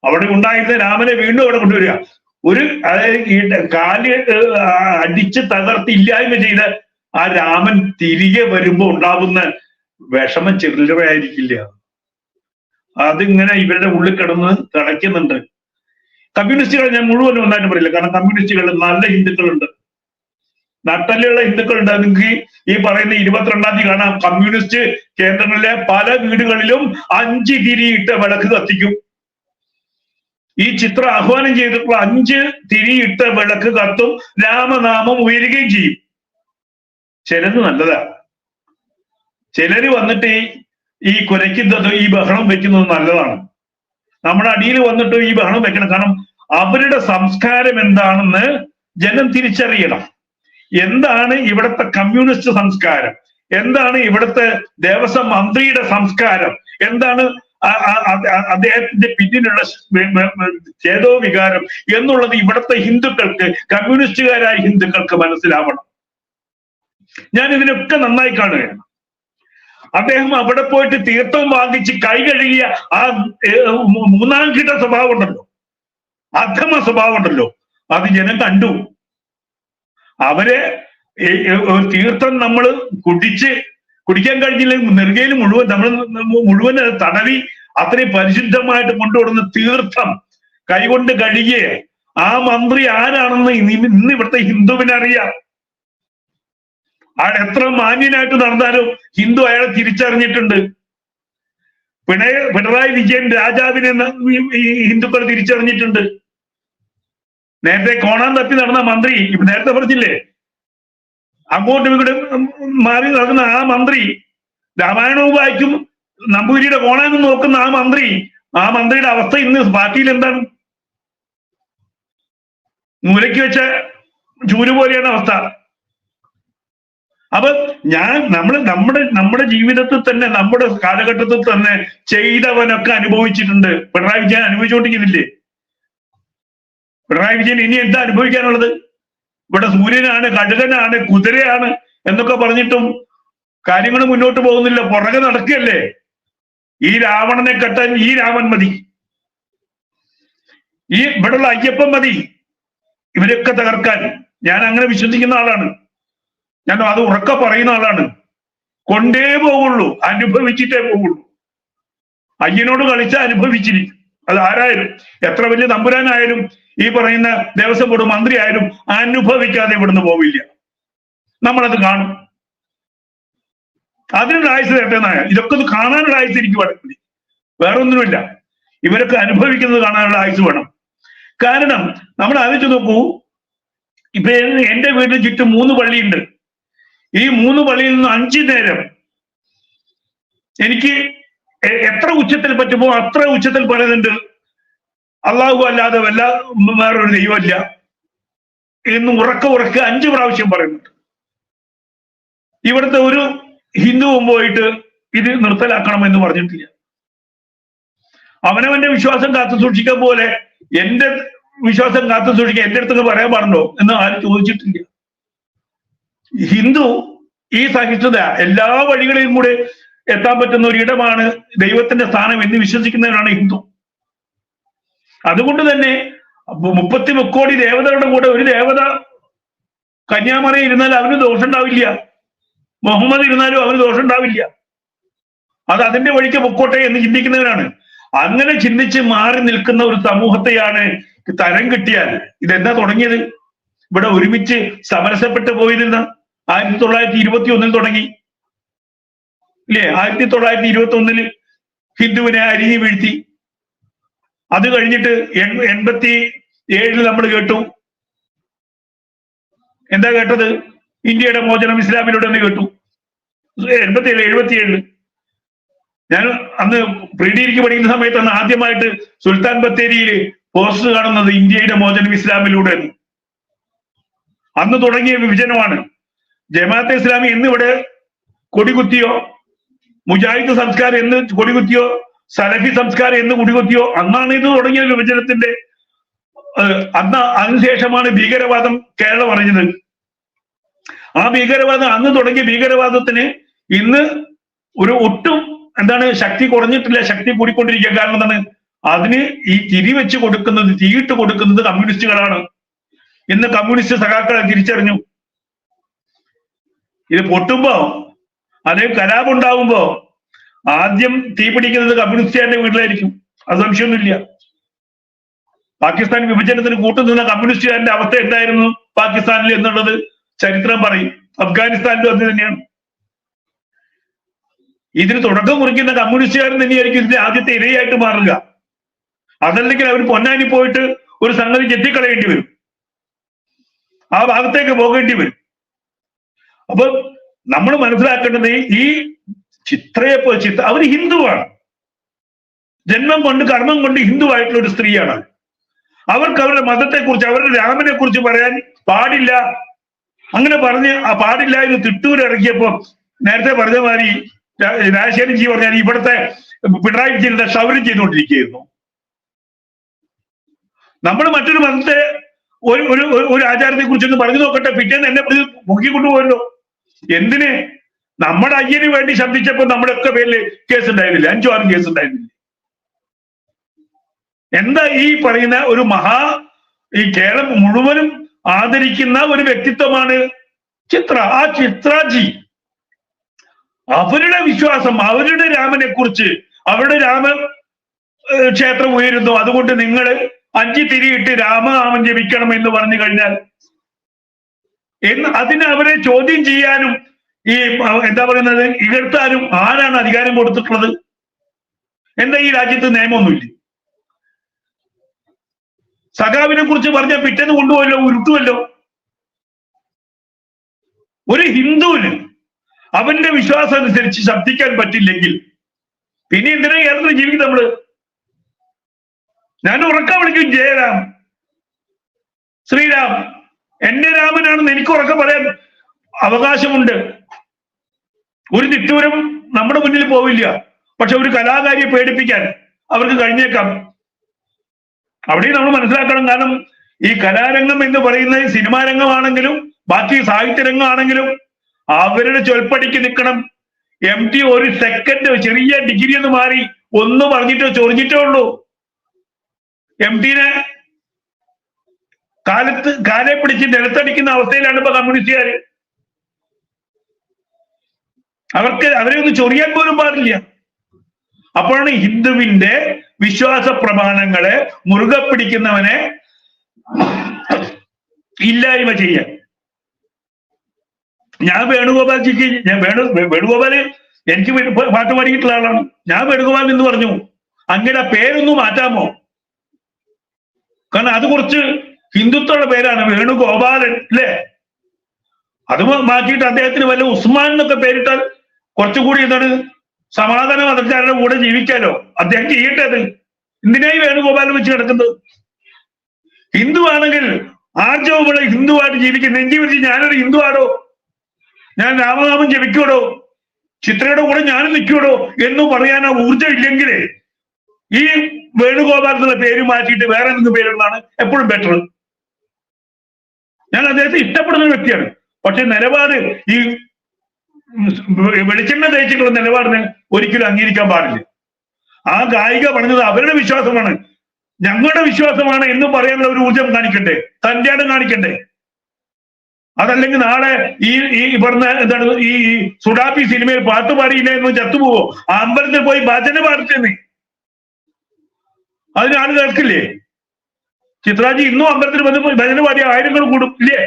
അവിടെ ഉണ്ടായിരുന്ന രാമനെ വീണ്ടും അവിടെ കൊണ്ടുവരിക. ഒരു അതായത് കാല് അടിച്ച് തകർത്ത് ഇല്ലായ്മ ചെയ്ത് ആ രാമൻ തിരികെ വരുമ്പോ ഉണ്ടാകുന്ന വിഷമം ചില്ലറയായിരിക്കില്ല. അതിങ്ങനെ ഇവരുടെ ഉള്ളിൽ കിടന്ന് തിളയ്ക്കുന്നുണ്ട്. കമ്മ്യൂണിസ്റ്റുകൾ ഞാൻ മുഴുവനും ഒന്നായിട്ട് പറയില്ല, കാരണം കമ്മ്യൂണിസ്റ്റുകൾ നല്ല ഹിന്ദുക്കളുണ്ട്, നട്ടലുള്ള ഹിന്ദുക്കളുണ്ട്. നിങ്ങൾക്ക് ഈ പറയുന്ന 22-ാം തീയതി കാണാം, കമ്മ്യൂണിസ്റ്റ് കേന്ദ്രങ്ങളിലെ പല വീടുകളിലും 5 തിരിയിട്ട വിളക്ക് കത്തിക്കും. ഈ ചിത്രം ആഹ്വാനം ചെയ്തിട്ടുള്ള 5 തിരിയിട്ട വിളക്ക് കത്തും, രാമനാമം ഉയരുകയും ചെയ്യും. ചിലത് നല്ലതാണ്. ചിലര് വന്നിട്ട് ഈ കുരയ്ക്കുന്നത്, ഈ ബഹളം വെക്കുന്നത് നല്ലതാണ്. നമ്മുടെ അടിയിൽ വന്നിട്ട് ഈ ബഹളം വെക്കണം. കാരണം അവരുടെ സംസ്കാരം എന്താണെന്ന് ജനം തിരിച്ചറിയണം. എന്താണ് ഇവിടുത്തെ കമ്മ്യൂണിസ്റ്റ് സംസ്കാരം, എന്താണ് ഇവിടുത്തെ ദേവസ്വം മന്ത്രിയുടെ സംസ്കാരം, എന്താണ് അദ്ദേഹത്തിന്റെ പിന്നിലുള്ള ചേതോ വികാരം എന്നുള്ളത് ഇവിടുത്തെ ഹിന്ദുക്കൾക്ക്, കമ്മ്യൂണിസ്റ്റുകാരായ ഹിന്ദുക്കൾക്ക് മനസ്സിലാവണം. ഞാൻ ഇതിനൊക്കെ നന്നായി കാണുകയാണ്. അദ്ദേഹം അവിടെ പോയിട്ട് തീർത്ഥം വാങ്ങിച്ച് കൈ കഴുകിയ ആ മൂന്നാം കിട സ്വഭാവം ഉണ്ടല്ലോ, അധമ സ്വഭാവം ഉണ്ടല്ലോ, അത് ജനം കണ്ടു. അവരെ തീർത്ഥം നമ്മൾ കുടിക്കാൻ കഴിഞ്ഞില്ലെങ്കിൽ നെറുകയിൽ മുഴുവൻ തടവി അത്രയും പരിശുദ്ധമായിട്ട് കൊണ്ടുവരുന്ന തീർത്ഥം കൈകൊണ്ട് കഴുകിയ ആ മന്ത്രി ആരാണെന്ന് ഇന്ന് ഇവിടുത്തെ ഹിന്ദുവിനറിയാം. അയാൾ എത്ര മാന്യനായിട്ട് നടന്നാലും ഹിന്ദു അയാളെ തിരിച്ചറിഞ്ഞിട്ടുണ്ട്. പിണറായി വിജയൻ രാജാവിനെ ഹിന്ദുക്കൾ തിരിച്ചറിഞ്ഞിട്ടുണ്ട്. നേരത്തെ കോണാൻ തപ്പി നടന്ന മന്ത്രി, ഇപ്പൊ നേരത്തെ പറഞ്ഞില്ലേ, അങ്ങോട്ടും ഇങ്ങോട്ടും മാറി നടക്കുന്ന ആ മന്ത്രി, രാമായണവും വായിക്കും നമ്പൂരിയുടെ കോണാനും നോക്കുന്ന ആ മന്ത്രിയുടെ അവസ്ഥ ഇന്ന് പാർട്ടിയിൽ എന്താണ്? മൂലയ്ക്ക് വെച്ച ചൂര് പോലെയാണ് അവസ്ഥ. അപ്പൊ നമ്മുടെ ജീവിതത്തിൽ തന്നെ, നമ്മുടെ കാലഘട്ടത്തിൽ തന്നെ ചെയ്തവനൊക്കെ അനുഭവിച്ചിട്ടുണ്ട്. പിണറായി വിജയൻ അനുഭവിച്ചുകൊണ്ടിരിക്കുന്നില്ലേ? പിണറായി വിജയൻ ഇനി എന്താ അനുഭവിക്കാനുള്ളത്? ഇവിടെ സൂര്യനാണ്, കടുകനാണ്, കുതിരയാണ് എന്നൊക്കെ പറഞ്ഞിട്ടും കാര്യങ്ങൾ മുന്നോട്ട് പോകുന്നില്ല, പുറകെ നടക്കുകയല്ലേ. ഈ രാവണനെ കെട്ടാൻ ഈ രാമൻ മതി, ഈ ഇവിടെയുള്ള അയ്യപ്പൻ മതി, ഇവരൊക്കെ തകർക്കാൻ. ഞാൻ അങ്ങനെ വിശ്വസിക്കുന്ന ആളാണ്. ഞാൻ അത് ഉറക്കെ പറയുന്ന ആളാണ്. കൊണ്ടേ പോകുള്ളൂ, അനുഭവിച്ചിട്ടേ പോകുള്ളൂ. അയ്യനോട് കളിച്ചാൽ അനുഭവിച്ചിരിക്കും. അത് ആരായാലും, എത്ര വലിയ തമ്പുരാനായാലും ഈ പറയുന്ന ദേവസ്വം ബോർഡ് മന്ത്രി ആയാലും അനുഭവിക്കാതെ ഇവിടുന്ന് പോവില്ല. നമ്മളത് കാണും. അതിനുള്ള ആയുസ് തരട്ടെന്നായ, ഇതൊക്കെ ഒന്ന് കാണാനുള്ള ആയുസ് എനിക്ക് വേണം. വേറെ ഒന്നുമില്ല, ഇവരൊക്കെ അനുഭവിക്കുന്നത് കാണാനുള്ള ആയുസ് വേണം. കാരണം നമ്മൾ ആലോചിച്ച് നോക്കൂ, ഇപ്പൊ എന്റെ വീട്ടിൽ ചുറ്റും 3 പള്ളിയുണ്ട്. ഈ 3 പള്ളിയിൽ നിന്ന് 5 നേരം എനിക്ക് എത്ര ഉച്ചത്തിൽ പറ്റുമോ അത്ര ഉച്ചത്തിൽ പറയുന്നുണ്ട്, അള്ളാഹു അല്ലാതെ വേറൊരു ദൈവമില്ല എന്ന് ഉറക്കെ 5 പ്രാവശ്യം പറയുന്നുണ്ട്. ഇവിടുത്തെ ഒരു ഹിന്ദുവും പോയിട്ട് ഇത് നിർത്തലാക്കണം എന്ന് പറഞ്ഞിട്ടില്ല. അവനവന്റെ വിശ്വാസം കാത്തു സൂക്ഷിക്കാൻ പോലെ എന്റെ വിശ്വാസം കാത്തു സൂക്ഷിക്കാൻ എന്റെ അടുത്തൊക്കെ പറയാൻ പാടുണ്ടോ എന്ന് ആരും ചോദിച്ചിട്ടില്ല. ഹിന്ദു ഈ സഹിഷ്ണുത എല്ലാ വഴികളിലും കൂടെ എത്താൻ പറ്റുന്ന ഒരിടമാണ് ദൈവത്തിന്റെ സ്ഥാനം എന്ന് വിശ്വസിക്കുന്നവരാണ് ഹിന്ദു. അതുകൊണ്ട് തന്നെ 30 കോടി ദേവതകളുടെ കൂടെ ഒരു ദേവത കന്യാമറയിൽ ഇരുന്നാൽ അവന് ദോഷം ഉണ്ടാവില്ല, മുഹമ്മദ് ഇരുന്നാലും അവന് ദോഷം ഉണ്ടാവില്ല. അത് അതിന്റെ വഴിക്ക് പൊക്കോട്ടെ എന്ന് ചിന്തിക്കുന്നവരാണ്. അങ്ങനെ ചിന്തിച്ച് മാറി നിൽക്കുന്ന ഒരു സമൂഹത്തെയാണ് തരം കിട്ടിയാൽ ഇതെന്താ തുടങ്ങിയത്? ഇവിടെ ഒരുമിച്ച് സമരസപ്പെട്ട് പോയിരുന്ന 1921 തുടങ്ങി ഇല്ലേ? 1921 ഹിന്ദുവിനെ അരിഞ്ഞു വീഴ്ത്തി. അത് കഴിഞ്ഞിട്ട് 87 നമ്മൾ കേട്ടു. എന്താ കേട്ടത്? ഇന്ത്യയുടെ മോചനം ഇസ്ലാമിലൂടെ എന്ന് കേട്ടു. 77 ഞാൻ അന്ന് പ്രീ ഡിഗ്രിക്ക് പഠിക്കുന്ന സമയത്താണ് ആദ്യമായിട്ട് സുൽത്താൻ ബത്തേരിയിൽ പോസ്റ്റർ കാണുന്നത് ഇന്ത്യയുടെ മോചനം ഇസ്ലാമിലൂടെ എന്ന്. അന്ന് തുടങ്ങിയ വിഭജനമാണ്. ജമാഅത്തെ ഇസ്ലാമി എന്നിവിടെ കൊടികുത്തിയോ, മുജാഹിദ് സംസ്കാരം എന്ന് കൊടികുത്തിയോ, സലഫി സംസ്കാരം എന്ന് കൊടികുത്തിയോ, അന്നാണ് ഇത് തുടങ്ങിയ വിഭജനത്തിന്റെ. അതിനുശേഷമാണ് ഭീകരവാദം കേരളം അറിഞ്ഞത്. ആ ഭീകരവാദം അന്ന് തുടങ്ങിയ ഭീകരവാദത്തിന് ഇന്ന് ഒരു ഒട്ടും ശക്തി കുറഞ്ഞിട്ടില്ല, ശക്തി കൂടിക്കൊണ്ടിരിക്കുക. കാരണം എന്താണ്? അതിന് ഈ തിരിവെച്ച് കൊടുക്കുന്നത്, തീയിട്ട് കൊടുക്കുന്നത് കമ്മ്യൂണിസ്റ്റുകളാണ്. ഇന്ന് കമ്മ്യൂണിസ്റ്റ് സഖാക്കളെ തിരിച്ചറിഞ്ഞു. ഇത് പൊട്ടുമ്പോ, അല്ലെങ്കിൽ കലാപുണ്ടാവുമ്പോ ആദ്യം തീ പിടിക്കുന്നത് കമ്മ്യൂണിസ്റ്റുകാരുടെ വീട്ടിലായിരിക്കും. അത് സംശയമൊന്നുമില്ല. പാകിസ്ഥാൻ വിഭജനത്തിന് കൂട്ടുനിന്ന കമ്മ്യൂണിസ്റ്റുകാരുടെ അവസ്ഥ എന്തായിരുന്നു പാകിസ്ഥാനിൽ എന്നുള്ളത് ചരിത്രം പറയും. അഫ്ഗാനിസ്ഥാനിലും അത് തന്നെയാണ്. ഇതിന് തുടക്കം കുറിക്കുന്ന കമ്മ്യൂണിസ്റ്റുകാരൻ തന്നെയായിരിക്കും ഇതിന്റെ ആദ്യത്തെ ഇരയായിട്ട് മാറുക. അതല്ലെങ്കിൽ അവർ പൊന്നാനി പോയിട്ട് ഒരു സംഗതി ചെത്തിക്കളയേണ്ടി വരും, ആ ഭാഗത്തേക്ക് പോകേണ്ടി വരും. അപ്പൊ നമ്മൾ മനസ്സിലാക്കേണ്ടത്, ഈ അവര് ഹിന്ദുവാണ്, ജന്മം കൊണ്ട് കർമ്മം കൊണ്ട് ഹിന്ദുവായിട്ടുള്ള ഒരു സ്ത്രീയാണ്. അവർക്ക് അവരുടെ മതത്തെക്കുറിച്ച്, അവരുടെ രാമനെ കുറിച്ച് പറയാൻ പാടില്ല. അങ്ങനെ പറഞ്ഞ് പാടില്ല എന്ന് തിട്ടൂർ ഇറക്കിയപ്പോ നേരത്തെ പറഞ്ഞ മാതിരി രാജശേഖരൻ ജി പറഞ്ഞാൽ ഇവിടുത്തെ പിണറായി വിജയന്റെ ക്ഷൗരം ചെയ്തുകൊണ്ടിരിക്കുകയായിരുന്നു. നമ്മൾ മറ്റൊരു മതത്തെ ഒരു ആചാരത്തെ കുറിച്ചൊന്ന് പറഞ്ഞു നോക്കട്ടെ, പിറ്റേന്ന് എന്നെ പൊക്കിക്കൊണ്ടുപോയല്ലോ. എന്തിന്? നമ്മുടെ അയ്യന് വേണ്ടി ശബ്ദിച്ചപ്പോ നമ്മുടെ ഒക്കെ പേരില് കേസ് ഉണ്ടായിരുന്നില്ല, 5-6 കേസ് ഉണ്ടായിരുന്നില്ല. എന്താ ഈ പറയുന്ന ഒരു ഈ കേരളം മുഴുവനും ആദരിക്കുന്ന ഒരു വ്യക്തിത്വമാണ് ചിത്ര. ആ ചിത്രാജി അവരുടെ വിശ്വാസം, അവരുടെ രാമനെ കുറിച്ച്, അവരുടെ ക്ഷേത്രം ഉയരുന്നു, അതുകൊണ്ട് നിങ്ങൾ 5 തിരിയിട്ട് രാമനാമം ജപിക്കണം എന്ന് പറഞ്ഞു കഴിഞ്ഞാൽ അതിന് അവരെ ചോദ്യം ചെയ്യാനും ഈ എന്താ പറയുന്നത് ഇകഴ്ത്താനും ആരാണ് അധികാരം കൊടുത്തിട്ടുള്ളത്? എന്താ ഈ രാജ്യത്ത് നിയമമൊന്നുമില്ല? സഖാവിനെ കുറിച്ച് പറഞ്ഞാൽ പിറ്റേന്ന് കൊണ്ടുപോയല്ലോ, ഉരുട്ടുമല്ലോ. ഒരു ഹിന്ദുവിന് അവന്റെ വിശ്വാസം അനുസരിച്ച് ശബ്ദിക്കാൻ പറ്റില്ലെങ്കിൽ പിന്നെ എന്തിനാ കേരളത്തിൽ ജീവിക്കും നമ്മള്? ഞാൻ ഉറക്കം വിളിക്കും, ജയരാം, ശ്രീരാം, എന്റെ രാമനാണെന്ന് എനിക്ക് ഉറക്കം പറയാൻ അവകാശമുണ്ട്. ഒരു തിട്ടൂരം നമ്മുടെ മുന്നിൽ പോവില്ല, പക്ഷെ ഒരു കലാകാരിയെ പേടിപ്പിക്കാൻ അവർക്ക് കഴിഞ്ഞേക്കാം. അവിടെയും നമ്മൾ മനസ്സിലാക്കണം. കാരണം ഈ കലാരംഗം എന്ന് പറയുന്നത് സിനിമാ രംഗമാണെങ്കിലും ബാക്കി സാഹിത്യരംഗമാണെങ്കിലും അവരുടെ ചൊൽപ്പടിക്ക് നിൽക്കണം. MT ഒരു സെക്കൻഡ് ചെറിയ ഡിഗ്രി എന്ന് മാറി ഒന്ന് പറഞ്ഞിട്ടോ ചൊറിഞ്ഞിട്ടേ ഉള്ളൂ. MTനെ കാലെ പിടിച്ച് നിലത്തടിക്കുന്ന അവസ്ഥയിലാണ് ഇപ്പൊ കമ്മ്യൂണിസ്റ്റുകാര്. അവരെ ഒന്ന് ചൊറിയാൻ പോലും പാടില്ല. അപ്പോഴാണ് ഹിന്ദുവിന്റെ വിശ്വാസ പ്രമാണങ്ങളെ മുറുകെ പിടിക്കുന്നവനെ ഇല്ലായ്മ ചെയ്യാൻ. ഞാൻ വേണുഗോപാൽജിക്ക് വേണുഗോപാല് എനിക്ക് പാട്ട് പാടിയിട്ടുള്ള ആളാണ്. ഞാൻ വേണുഗോപാൽ എന്ന് പറഞ്ഞു, അങ്ങയുടെ പേരൊന്ന് മാറ്റാമോ? കാരണം അത് കുറച്ച് ഹിന്ദുത്വയുടെ പേരാണ്, വേണുഗോപാലൻ അല്ലേ? അത് മാറ്റിയിട്ട് അദ്ദേഹത്തിന് വല്ല ഉസ്മാൻ എന്നൊക്കെ പേരിട്ടാൽ കുറച്ചുകൂടി എന്താണ് സമാധാന മതക്കാരുടെ കൂടെ ജീവിക്കാലോ. അദ്ദേഹം ചെയ്യട്ടെ. അത് എന്തിനായി വേണുഗോപാലൻ വെച്ച് കിടക്കുന്നത്? ഹിന്ദു ആണെങ്കിൽ ആർജവുമുള്ള ഹിന്ദുവായിട്ട് ജീവിക്കും. നെഞ്ചി വിരിച്ച് ഞാനൊരു ഹിന്ദു ആടോ, ഞാൻ രാമനാമം ജപിക്കൂടോ, ചിത്രയുടെ കൂടെ ഞാനും നിൽക്കൂടോ എന്ന് പറയാൻ ആ ഊർജ്ജം ഇല്ലെങ്കിൽ ഈ വേണുഗോപാൽ എന്നുള്ള പേര് മാറ്റിയിട്ട് വേറെ എന്തെങ്കിലും പേരിടുന്നതാണ് എപ്പോഴും ബെറ്റർ. ഞാൻ അദ്ദേഹത്തെ ഇഷ്ടപ്പെടുന്ന ഒരു വ്യക്തിയാണ്. പക്ഷെ നിലപാട് ഈ വെളിച്ചെണ്ണ തേച്ചിട്ടുള്ള നിലപാടിന് ഒരിക്കലും അംഗീകരിക്കാൻ പാടില്ല. ആ ഗായിക പറഞ്ഞത് അവരുടെ വിശ്വാസമാണ്, ഞങ്ങളുടെ വിശ്വാസമാണ് എന്ന് പറയാനുള്ള ഒരു ഊർജം കാണിക്കണ്ടേ, തന്റെ ഇടം കാണിക്കണ്ടേ. അതല്ലെങ്കിൽ നാളെ ഈ പറഞ്ഞ എന്താണ് ഈ സുഡാപ്പി സിനിമയിൽ പാട്ട് പാടിയില്ല എന്ന് ചത്തുപോവോ? ആ അമ്പലത്തിൽ പോയി ഭജന പാടിച്ചെന്ന് അതിന് ആള് കേൾക്കില്ലേ? ചിത്രാജി ഇന്നും അമ്പലത്തിൽ വന്ന് ഭജന പാടിയ 1000 കൂടും ഇല്ലേ?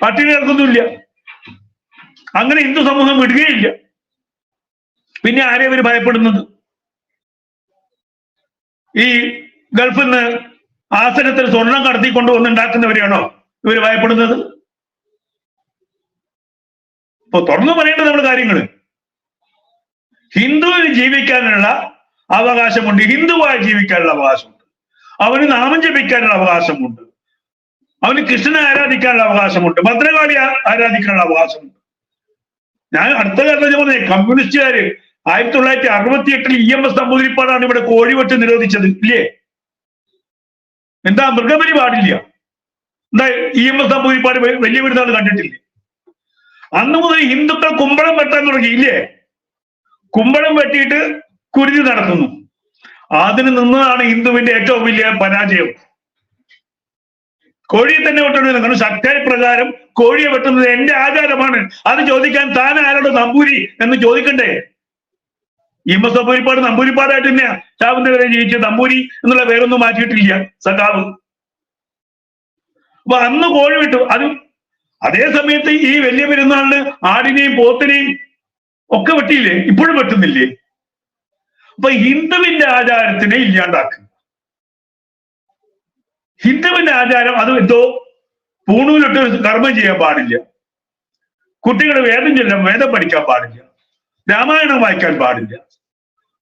പട്ടിണി കേൾക്കൊന്നുമില്ല. അങ്ങനെ ഹിന്ദു സമൂഹം വിടുകയില്ല. പിന്നെ ആരെ ഇവര് ഭയപ്പെടുന്നത്? ഈ ഗൾഫിൽ നിന്ന് ആസനത്തിൽ സ്വർണം കടത്തിക്കൊണ്ടുവന്ന് ഉണ്ടാക്കുന്നവരെയാണോ ഇവര് ഭയപ്പെടുന്നത്? ഇപ്പൊ തുറന്നു പറയേണ്ടത് നമ്മുടെ കാര്യങ്ങള്. ഹിന്ദുവിന് ജീവിക്കാനുള്ള അവകാശമുണ്ട്, ഹിന്ദുവായി ജീവിക്കാനുള്ള അവകാശമുണ്ട്, അവന് നാമം ജപിക്കാനുള്ള അവകാശമുണ്ട്, അവന് കൃഷ്ണനെ ആരാധിക്കാനുള്ള അവകാശമുണ്ട്, ഭദ്രകാളി ആരാധിക്കാനുള്ള അവകാശമുണ്ട്. ഞാൻ അടുത്ത കാലത്ത് പറഞ്ഞേ, കമ്മ്യൂണിസ്റ്റുകാര് 1968 EMS നമ്പൂതിരിപ്പാടാണ് ഇവിടെ കോഴിവെട്ട് നിരോധിച്ചത് ഇല്ലേ? എന്താ മൃഗബലി പാടില്ല? എന്താ EMS നമ്പൂതിരിപ്പാട് വലിയ പെരുന്നാൾ കണ്ടിട്ടില്ലേ? അന്ന് മുതൽ ഹിന്ദുക്കൾ കുമ്പളം വെട്ടാൻ തുടങ്ങി ഇല്ലേ? കുമ്പളം വെട്ടിയിട്ട് കുരുതി നടത്തുന്നു. അതിന് നിന്നതാണ് ഹിന്ദുവിന്റെ ഏറ്റവും വലിയ പരാജയം. കോഴിയെ തന്നെ വെട്ടേണ്ടത്. കാരണം ശക്തി പ്രകാരം കോഴിയെ വെട്ടുന്നത് എന്റെ ആചാരമാണ്. അത് ചോദിക്കാൻ താൻ ആരോട് നമ്പൂരി എന്ന് ചോദിക്കണ്ടേ? EMS നമ്പൂരിപ്പാട് നമ്പൂരിപ്പാടായിട്ട് തന്നെയാ ചാവുന്ന വരെ ജീവിച്ച. നമ്പൂരി എന്നുള്ള പേരൊന്നും മാറ്റിയിട്ടില്ല സഖാവ്. അപ്പൊ അന്ന് കോഴി വിട്ടു. അത് അതേ സമയത്ത് ഈ വലിയ പെരുന്നാളിന് ആടിനെയും പോത്തിനെയും ഒക്കെ വെട്ടിയില്ലേ? ഇപ്പോഴും വെട്ടുന്നില്ലേ? അപ്പൊ ഹിന്ദുവിന്റെ ആചാരത്തിനെ ഇല്ലാണ്ടാക്കുക. ഹിന്ദുവിന്റെ ആചാരം അത് എന്തോ പൂണൂലിട്ട് കർമ്മം ചെയ്യാൻ പാടില്ല, കുട്ടികൾ വേദം ചൊല്ലാൻ വേദം പഠിക്കാൻ പാടില്ല, രാമായണം വായിക്കാൻ പാടില്ല,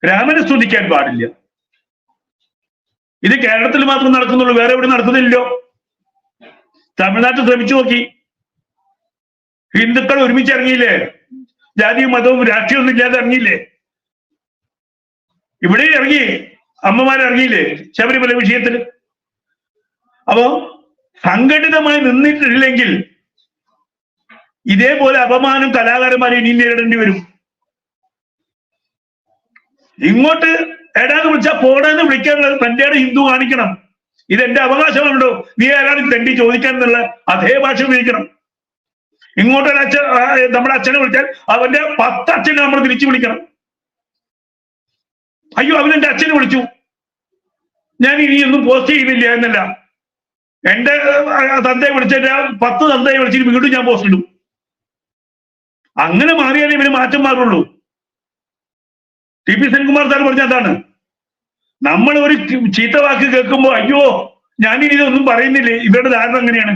രാമനെ സ്തുതിക്കാൻ പാടില്ല. ഇത് കേരളത്തിൽ മാത്രം നടക്കുന്നുള്ളൂ, വേറെ എവിടെ നടക്കുന്നില്ലല്ലോ. തമിഴ്നാട്ടിൽ ശ്രമിച്ചു നോക്കി, ഹിന്ദുക്കൾ ഒരുമിച്ച് ഇറങ്ങിയില്ലേ, ജാതിയും മതവും രാഷ്ട്രീയമൊന്നും ഇല്ലാതെ ഇറങ്ങിയില്ലേ. ഇവിടെ ഇറങ്ങി, അമ്മമാരിറങ്ങിയില്ലേ ശബരിമല വിഷയത്തിൽ. അപ്പോ സംഘടിതമായി നിന്നിട്ടില്ലെങ്കിൽ ഇതേപോലെ അപമാനം കലാകാരന്മാരെ ഇനി നേരിടേണ്ടി വരും. ഇങ്ങോട്ട് ഏടാന്ന് വിളിച്ചാൽ പോടാന്ന് വിളിക്കാനുള്ള തന്റെ ഹിന്ദു കാണിക്കണം. ഇതെന്റെ അവകാശമാണല്ലോ, നീ ആരാണ് തെണ്ടി ചോദിക്കാൻ എന്നുള്ള അതേ ഭാഷ ഉപയോഗിക്കണം. ഇങ്ങോട്ട് നമ്മുടെ അച്ഛനെ വിളിച്ചാൽ അവന്റെ 10 അച്ഛനെ നമ്മൾ തിരിച്ചു വിളിക്കണം. അയ്യോ അവനെന്റെ അച്ഛനെ വിളിച്ചു, ഞാൻ ഇനിയൊന്നും പോസ്റ്റ് ചെയ്യുന്നില്ല എന്നല്ല. എന്റെ തന്തയെ വിളിച്ചിട്ട് 10 തന്തയെ വിളിച്ചിട്ട് വീണ്ടും ഞാൻ പോസ്റ്റ് ഇടും. അങ്ങനെ മാറിയാലേ ഇവന് മാറ്റം മാറുള്ളൂ. ടി.പി. സെൻകുമാർ സാർ പറഞ്ഞ അതാണ്, നമ്മൾ ഒരു ചീത്ത വാക്ക് കേൾക്കുമ്പോ അയ്യോ ഞാനിനി ഇതൊന്നും പറയുന്നില്ലേ, ഇവരുടെ ധാരണ അങ്ങനെയാണ്,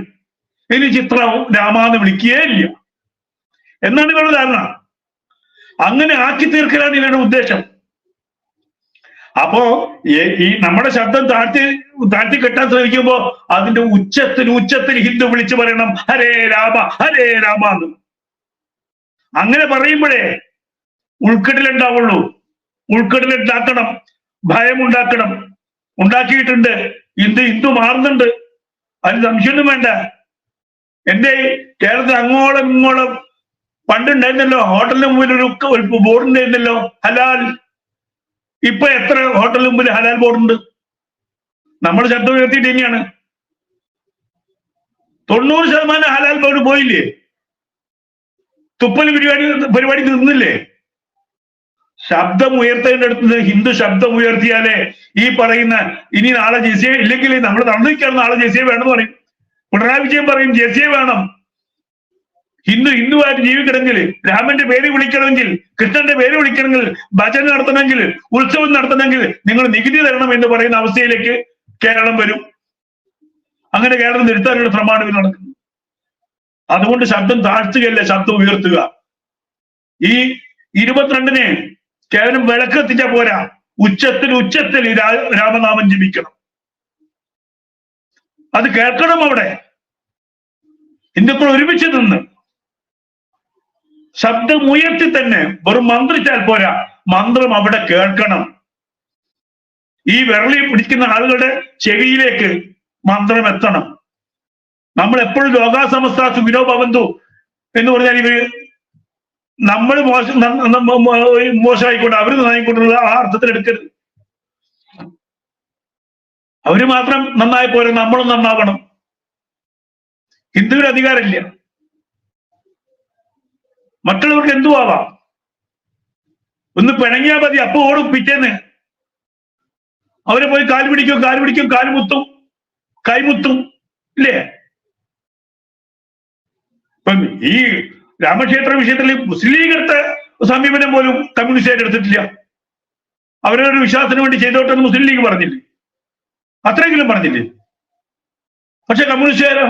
ഇനി ചിത്രം രാമാന്ന് വിളിക്കുകയേ ഇല്ല എന്നാണ് ഇവരുടെ ധാരണ. അങ്ങനെ ആക്കി തീർക്കലാണ് ഇവരുടെ ഉദ്ദേശം. അപ്പോ ഈ നമ്മുടെ ശബ്ദം താഴ്ത്തി കെട്ടാൻ ശ്രമിക്കുമ്പോ അതിന്റെ ഉച്ചത്തിൽ ഹിന്ദു വിളിച്ചു പറയണം ഹരേ രാമ ഹരേ രാമ എന്ന്. അങ്ങനെ പറയുമ്പോഴേ ഉൾക്കടലുണ്ടാവുള്ളൂ. ഉൾക്കടലുണ്ടാക്കണം, ഭയമുണ്ടാക്കണം. ഉണ്ടാക്കിയിട്ടുണ്ട്. ഹിന്ദു മാറുന്നുണ്ട്, അതിന് സംശയമൊന്നും വേണ്ട. എന്റെ കേരളത്തിൽ അങ്ങോളം ഇങ്ങോളം പണ്ടുണ്ടായിരുന്നല്ലോ, ഹോട്ടലിന് മുമ്പിൽ ഒരു ബോർഡ് ഉണ്ടായിരുന്നല്ലോ, ഹലാൽ. ഇപ്പൊ എത്ര ഹോട്ടലിന് മുമ്പിൽ ഹലാൽ ബോർഡുണ്ട്? നമ്മൾ ശബ്ദം ഉയർത്തിയിട്ട് തന്നെയാണ്. 90% ഹലാൽ ബോർഡ് പോയില്ലേ? തുപ്പൽ പരിപാടി നിന്നില്ലേ? ശബ്ദം ഉയർത്തേണ്ട അടുത്ത് ഹിന്ദു ശബ്ദം ഉയർത്തിയാലേ ഈ പറയുന്ന ഇനി നാളെ ജെസിയെ ഇല്ലെങ്കിൽ നമ്മൾ നടന്നിരിക്കാൻ നാളെ ജെസിയെ വേണമെന്ന് പറയും. പിണറായി വിജയൻ പറയും ജെസിയെ വേണം. ഹിന്ദുവായിട്ട് ജീവിക്കണമെങ്കിൽ, രാമന്റെ പേര് വിളിക്കണമെങ്കിൽ, കൃഷ്ണന്റെ പേര് വിളിക്കണമെങ്കിൽ, ഭജന നടത്തണമെങ്കിൽ, ഉത്സവം നടത്തണമെങ്കിൽ നിങ്ങൾ നികുതി തരണം എന്ന് പറയുന്ന അവസ്ഥയിലേക്ക് കേരളം വരും. അങ്ങനെ കേരളം നിർത്താനുള്ള ശ്രമമാണ് നടക്കുന്നത്. അതുകൊണ്ട് ശബ്ദം താഴ്ത്തുകയല്ല, ശബ്ദം ഉയർത്തുക. ഈ 22-ന് കേവലം വിളക്കെത്തിച്ചാ പോരാ, ഉച്ചത്തിൽ രാമനാമം ജപിക്കണം. അത് കേൾക്കണം. അവിടെ ഹിന്ദുക്കൾ ഒരുമിച്ച് നിന്ന് ശബ്ദം ഉയർത്തി തന്നെ, വെറും മന്ത്രിച്ചാൽ പോരാ, മന്ത്രം അവിടെ കേൾക്കണം. ഈ വിരളി പിടിക്കുന്ന ആളുകളുടെ ചെവിയിലേക്ക് മന്ത്രം എത്തണം. നമ്മൾ എപ്പോഴും ലോകാസമസ്ത സുഖിനോ ഭവന്തു എന്ന് പറഞ്ഞാൽ ഇവര് നമ്മൾ മോശമായിക്കൊണ്ട് അവര് നന്നായിക്കൊണ്ടുള്ള ആ അർത്ഥത്തിൽ എടുക്കരുത്. അവര് മാത്രം നന്നായി പോരെ, നമ്മളും നന്നാവണം. ഹിന്ദുവിന് അധികാരമില്ല, മറ്റുള്ളവർക്ക് എന്തു ആവാം. ഒന്ന് പിണങ്ങിയാൽ മതി, അപ്പൊ ഓടും പിറ്റേന്ന്. അവരെ പോയി കാല് പിടിക്കും, കാലുമുത്തും, കൈമുത്തും ഇല്ലേ? ഇപ്പം ഈ രാമക്ഷേത്ര വിഷയത്തിൽ മുസ്ലിം ലീഗെടുത്ത സമീപനം പോലും കമ്മ്യൂണിസ്റ്റുകാർ എടുത്തിട്ടില്ല. അവരൊരു വിശ്വാസത്തിന് വേണ്ടി ചെയ്തോട്ടെന്ന് മുസ്ലിം ലീഗ് പറഞ്ഞില്ലേ? അത്രയെങ്കിലും പറഞ്ഞില്ലേ? പക്ഷെ കമ്മ്യൂണിസ്റ്റുകാരോ?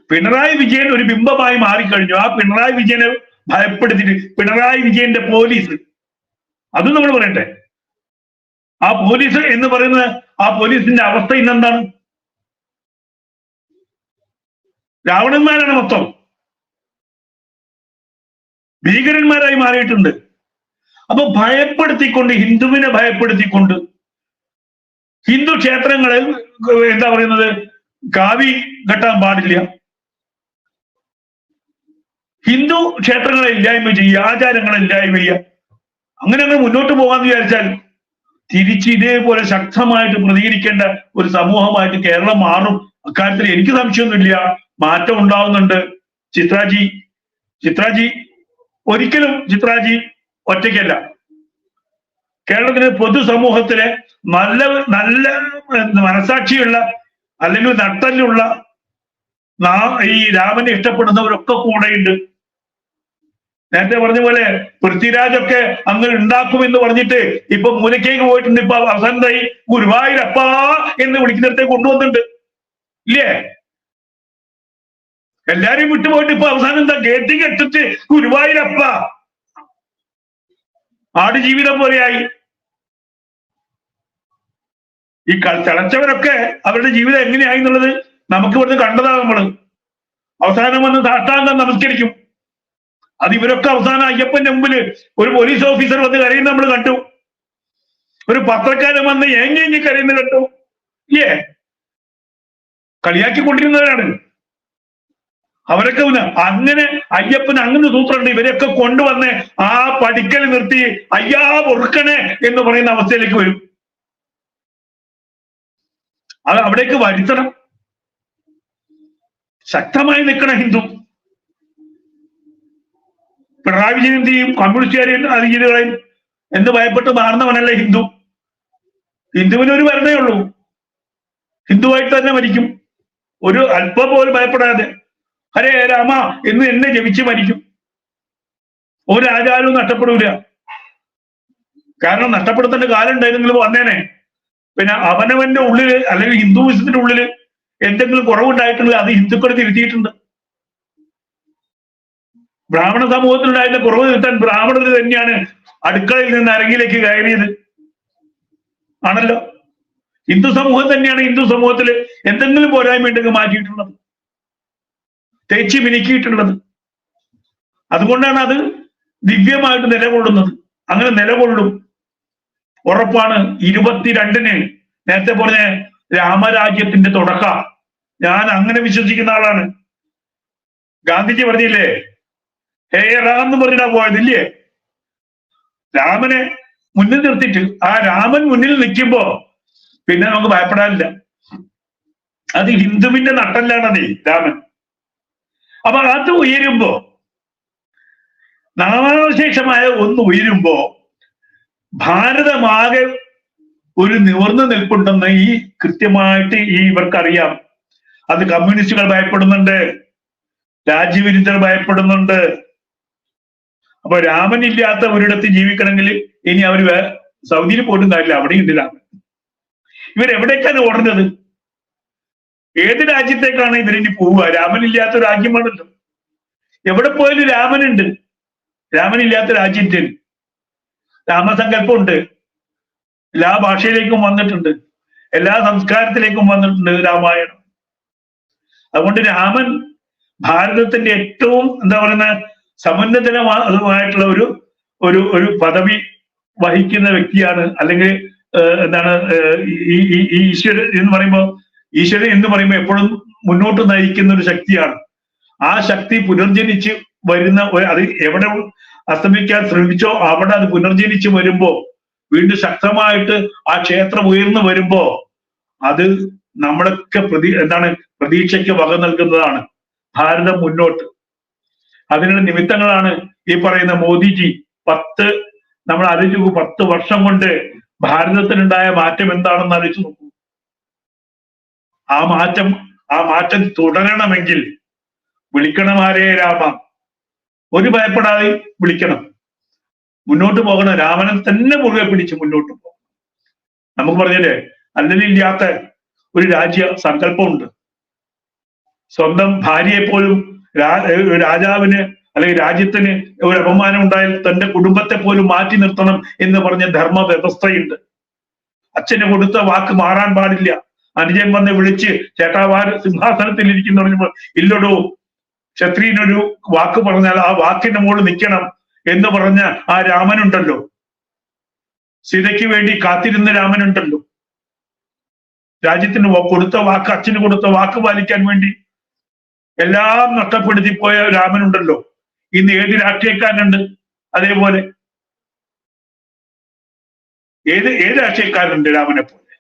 പിണറായി വിജയൻ ഒരു ബിംബമായി മാറിക്കഴിഞ്ഞു. ആ പിണറായി വിജയനെ ഭയപ്പെടുത്തിയിട്ട് പിണറായി വിജയന്റെ പോലീസ്, അതും നമ്മൾ പറയട്ടെ. ആ പോലീസ് എന്ന് പറയുന്ന ആ പോലീസിന്റെ അവസ്ഥ ഇന്നെന്താണ്? രാവണന്മാരാണ് മൊത്തം, ഭീകരന്മാരായി മാറിയിട്ടുണ്ട്. അപ്പൊ ഭയപ്പെടുത്തിക്കൊണ്ട്, ഹിന്ദുവിനെ ഭയപ്പെടുത്തിക്കൊണ്ട്, ഹിന്ദു ക്ഷേത്രങ്ങളിൽ എന്താ പറയുന്നത്, കാവി കെട്ടാൻ പാടില്ല, ഹിന്ദു ക്ഷേത്രങ്ങളെ ഇല്ലായ്മ ചെയ്യുക, ആചാരങ്ങളെ ഇല്ലായ്മ ചെയ്യുക. അങ്ങനെ മുന്നോട്ട് പോകാന്ന് വിചാരിച്ചാൽ തിരിച്ച് ഇതേപോലെ ശക്തമായിട്ട് പ്രതികരിക്കേണ്ട ഒരു സമൂഹമായിട്ട് കേരളം മാറും. അക്കാര്യത്തിൽ എനിക്ക് സംശയമൊന്നുമില്ല, മാറ്റം ഉണ്ടാവുന്നുണ്ട്. ചിത്രാജി ഒരിക്കലും ഒറ്റയ്ക്കല്ല. കേരളത്തിലെ പൊതുസമൂഹത്തിലെ നല്ല മനസാക്ഷിയുള്ള അല്ലെങ്കിൽ നട്ടലുള്ള ഈ രാമനെ ഇഷ്ടപ്പെടുന്നവരൊക്കെ കൂടെയുണ്ട്. നേരത്തെ പറഞ്ഞ പോലെ പൃഥ്വിരാജൊക്കെ അങ്ങനെ ഉണ്ടാക്കുമെന്ന് പറഞ്ഞിട്ട് ഇപ്പൊ മൂലക്കേക്ക് പോയിട്ടുണ്ട്. ഇപ്പൊ അവസാനത്തായി ഗുരുവായൂരപ്പാ എന്ന് വിളിക്കുന്നിടത്തേക്ക് കൊണ്ടുവന്നിട്ടുണ്ട് ഇല്ലേ? എല്ലാരെയും വിട്ടുപോയിട്ട് ഇപ്പൊ അവസാനം എന്താ ഗേറ്റ് കെട്ടിട്ട് ഗുരുവായൂരപ്പ ആടുജീവിതം പോലെയായി. ഈ തിളച്ചവരൊക്കെ അവരുടെ ജീവിതം എങ്ങനെയായി എന്നുള്ളത് നമുക്ക് ഇവിടുന്ന് കണ്ടതാണ് നമ്മള്. അവസാനം വന്ന് സാഷ്ടാംഗം നമസ്കരിക്കും. അത് ഇവരൊക്കെ അവസാനം അയ്യപ്പന്റെ മുമ്പില് ഒരു പോലീസ് ഓഫീസർ വന്ന് കരയുന്ന നമ്മൾ കണ്ടു. ഒരു പത്രക്കാരൻ വന്ന് ഏങ്ങി കരയുന്ന കണ്ടു. ഇല്ലേ? കളിയാക്കിക്കൊണ്ടിരുന്നവരാണ് അവരൊക്കെ. അങ്ങനെ അയ്യപ്പന് അങ്ങനെ സൂത്രമുണ്ട്. ഇവരെയൊക്കെ കൊണ്ടുവന്ന് ആ പടിക്കൽ നിർത്തി അയ്യാ പൊറുക്കണേ എന്ന് പറയുന്ന അവസ്ഥയിലേക്ക് വരും. അത് അവിടേക്ക് വരുത്തണം. ശക്തമായി നിൽക്കണം ഹിന്ദു. പിണറായി വിജയൻ എന്ത് ചെയ്യും? കമ്മ്യൂണിസ്റ്റുകാരെയും അധികാരികളെയും എന്ന് ഭയപ്പെട്ട് മാറുന്നവനല്ല ഹിന്ദു. ഹിന്ദുവിന് ഒരു മരണേ ഉള്ളൂ, ഹിന്ദുവായിട്ട് തന്നെ മരിക്കും. ഒരു അല്പം പോലും ഭയപ്പെടാതെ ഹരേ രാമ എന്ന് എന്നെ ജപിച്ച് മരിക്കും. ഒരു ആചാരവും നഷ്ടപ്പെടൂല. കാരണം നഷ്ടപ്പെടുത്തേണ്ട കാലം ഉണ്ടായിരുന്നെങ്കിലും വന്നേനെ. പിന്നെ അവനവന്റെ ഉള്ളില് അല്ലെങ്കിൽ ഹിന്ദുവിസത്തിന്റെ ഉള്ളില് എന്തെങ്കിലും കുറവുണ്ടായിട്ടുണ്ടെങ്കിൽ അത് ഹിന്ദുക്കൾ തിരുത്തിയിട്ടുണ്ട്. ബ്രാഹ്മണ സമൂഹത്തിലുണ്ടായിരുന്ന കുറവ് തിരുത്താൻ ബ്രാഹ്മണർ തന്നെയാണ് അടുക്കളയിൽ നിന്ന് അരങ്ങിലേക്ക് കയറിയത് ആണല്ലോ. ഹിന്ദു സമൂഹം തന്നെയാണ് ഹിന്ദു സമൂഹത്തിൽ എന്തെങ്കിലും പോരായ്മ ഉണ്ടെങ്കിൽ മാറ്റിയിട്ടുള്ളത്, തേച്ച് മിനുക്കിയിട്ടുള്ളത്. അതുകൊണ്ടാണ് അത് ദിവ്യമായിട്ട് നിലകൊള്ളുന്നത്. അങ്ങനെ നിലകൊള്ളും, ഉറപ്പാണ്. 22-ന് നേരത്തെ പറഞ്ഞ രാമരാജ്യത്തിന്റെ തുടക്ക. ഞാൻ അങ്ങനെ വിശ്വസിക്കുന്ന ആളാണ്. ഗാന്ധിജി പറഞ്ഞില്ലേ, ഹേ റാം എന്ന് പറഞ്ഞിട്ടാ പോയതില്ലേ? രാമനെ മുന്നിൽ നിർത്തിയിട്ട് ആ രാമൻ മുന്നിൽ നിൽക്കുമ്പോ പിന്നെ നമുക്ക് ഭയപ്പെടാനില്ല. അത് ഹിന്ദുവിന്റെ നട്ടല്ലാണതേ രാമൻ. അപ്പൊ അത് ഉയരുമ്പോ, നാമാവശേഷമായ ഒന്ന് ഉയരുമ്പോ ഭാരതമാകെ ഒരു നിവർന്നു നിൽപ്പുണ്ടെന്ന് ഈ കൃത്യമായിട്ട് ഇവർക്കറിയാം. അത് കമ്മ്യൂണിസ്റ്റുകൾ ഭയപ്പെടുന്നുണ്ട്, രാജ്യവിരുദ്ധർ ഭയപ്പെടുന്നുണ്ട്. അപ്പൊ രാമനില്ലാത്ത ഒരിടത്ത് ജീവിക്കണമെങ്കിൽ ഇനി അവര് സൗദിയിൽ പോലും കാര്യമില്ല, അവിടെയുണ്ട് രാമൻ. ഇവരെവിടേക്കാണ് ഓടുന്നത്? ഏത് രാജ്യത്തേക്കാണ് ഇവരിനി പോവുക? രാമനില്ലാത്ത രാജ്യമാണല്ലോ. എവിടെ പോയാലും രാമനുണ്ട്. രാമനില്ലാത്ത രാജ്യത്തിൽ രാമസങ്കല്പമുണ്ട്. എല്ലാ ഭാഷയിലേക്കും വന്നിട്ടുണ്ട്, എല്ലാ സംസ്കാരത്തിലേക്കും വന്നിട്ടുണ്ട് രാമായണം. അതുകൊണ്ട് രാമൻ ഭാരതത്തിന്റെ ഏറ്റവും എന്താ പറയുന്ന സമുന്നതമായിട്ടുള്ള ഒരു പദവി വഹിക്കുന്ന വ്യക്തിയാണ്. അല്ലെങ്കിൽ എന്താണ് ഈ ഈശ്വരൻ എന്ന് പറയുമ്പോൾ, ഈശ്വരൻ എന്ന് പറയുമ്പോൾ എപ്പോഴും മുന്നോട്ട് നയിക്കുന്ന ഒരു ശക്തിയാണ്. ആ ശക്തി പുനർജനിച്ച് വരുന്ന അത് എവിടെ അസ്തമിക്കാൻ ശ്രമിച്ചോ അവിടെ അത് പുനർജനിച്ച് വരുമ്പോ, വീണ്ടും ശക്തമായിട്ട് ആ ക്ഷേത്രം ഉയർന്നു വരുമ്പോ അത് നമ്മളൊക്കെ പ്രതീക്ഷയ്ക്ക് വക നൽകുന്നതാണ്. ഭാരതം മുന്നോട്ട്. അതിനുള്ള നിമിത്തങ്ങളാണ് ഈ പറയുന്ന മോദിജി. നമ്മൾ ആലോചിച്ച് നോക്കൂ, 10 വർഷം കൊണ്ട് ഭാരതത്തിനുണ്ടായ മാറ്റം എന്താണെന്ന് ആലോചിച്ച് നോക്കൂ. ആ മാറ്റം തുടരണമെങ്കിൽ വിളിക്കണം ആരേ രാമ. ഒരു ഭയപ്പെടാതെ വിളിക്കണം, മുന്നോട്ട് പോകണം. രാമനെ തന്നെ മുറുകെ പിടിച്ച് മുന്നോട്ട് പോകണം. നമുക്ക് പറഞ്ഞല്ലേ, അല്ലലില്ലാത്ത ഒരു രാജ്യ സങ്കല്പമുണ്ട്. സ്വന്തം ഭാര്യയെപ്പോലും രാജാവിന് അല്ലെങ്കിൽ രാജ്യത്തിന് ഒരു അപമാനം ഉണ്ടായാൽ തന്റെ കുടുംബത്തെ പോലും മാറ്റി നിർത്തണം എന്ന് പറഞ്ഞ ധർമ്മ വ്യവസ്ഥയുണ്ട്. അച്ഛന് കൊടുത്ത വാക്ക് മാറാൻ പാടില്ല. അനുജൻ വന്ന് വിളിച്ച് ചേട്ടാവാർ സിംഹാസനത്തിൽ ഇരിക്കുന്നു പറഞ്ഞപ്പോൾ, ഇല്ലടോ, ക്ഷത്രിയനൊരു വാക്ക് പറഞ്ഞാൽ ആ വാക്കിന്റെ മുകളിൽ നിൽക്കണം എന്ന് പറഞ്ഞ ആ രാമനുണ്ടല്ലോ, സീതയ്ക്ക് വേണ്ടി കാത്തിരുന്ന രാമനുണ്ടല്ലോ, രാജ്യത്തിന് കൊടുത്ത വാക്ക്, അച്ഛന് കൊടുത്ത വാക്ക് പാലിക്കാൻ വേണ്ടി എല്ലാം നഷ്ടപ്പെടുത്തിപ്പോയ രാമനുണ്ടല്ലോ. ഇന്ന് ഏത് രാഷ്ട്രീയക്കാരനുണ്ട് അതേപോലെ? ഏത് രാഷ്ട്രീയക്കാരനുണ്ട് രാമനെ പോലെ?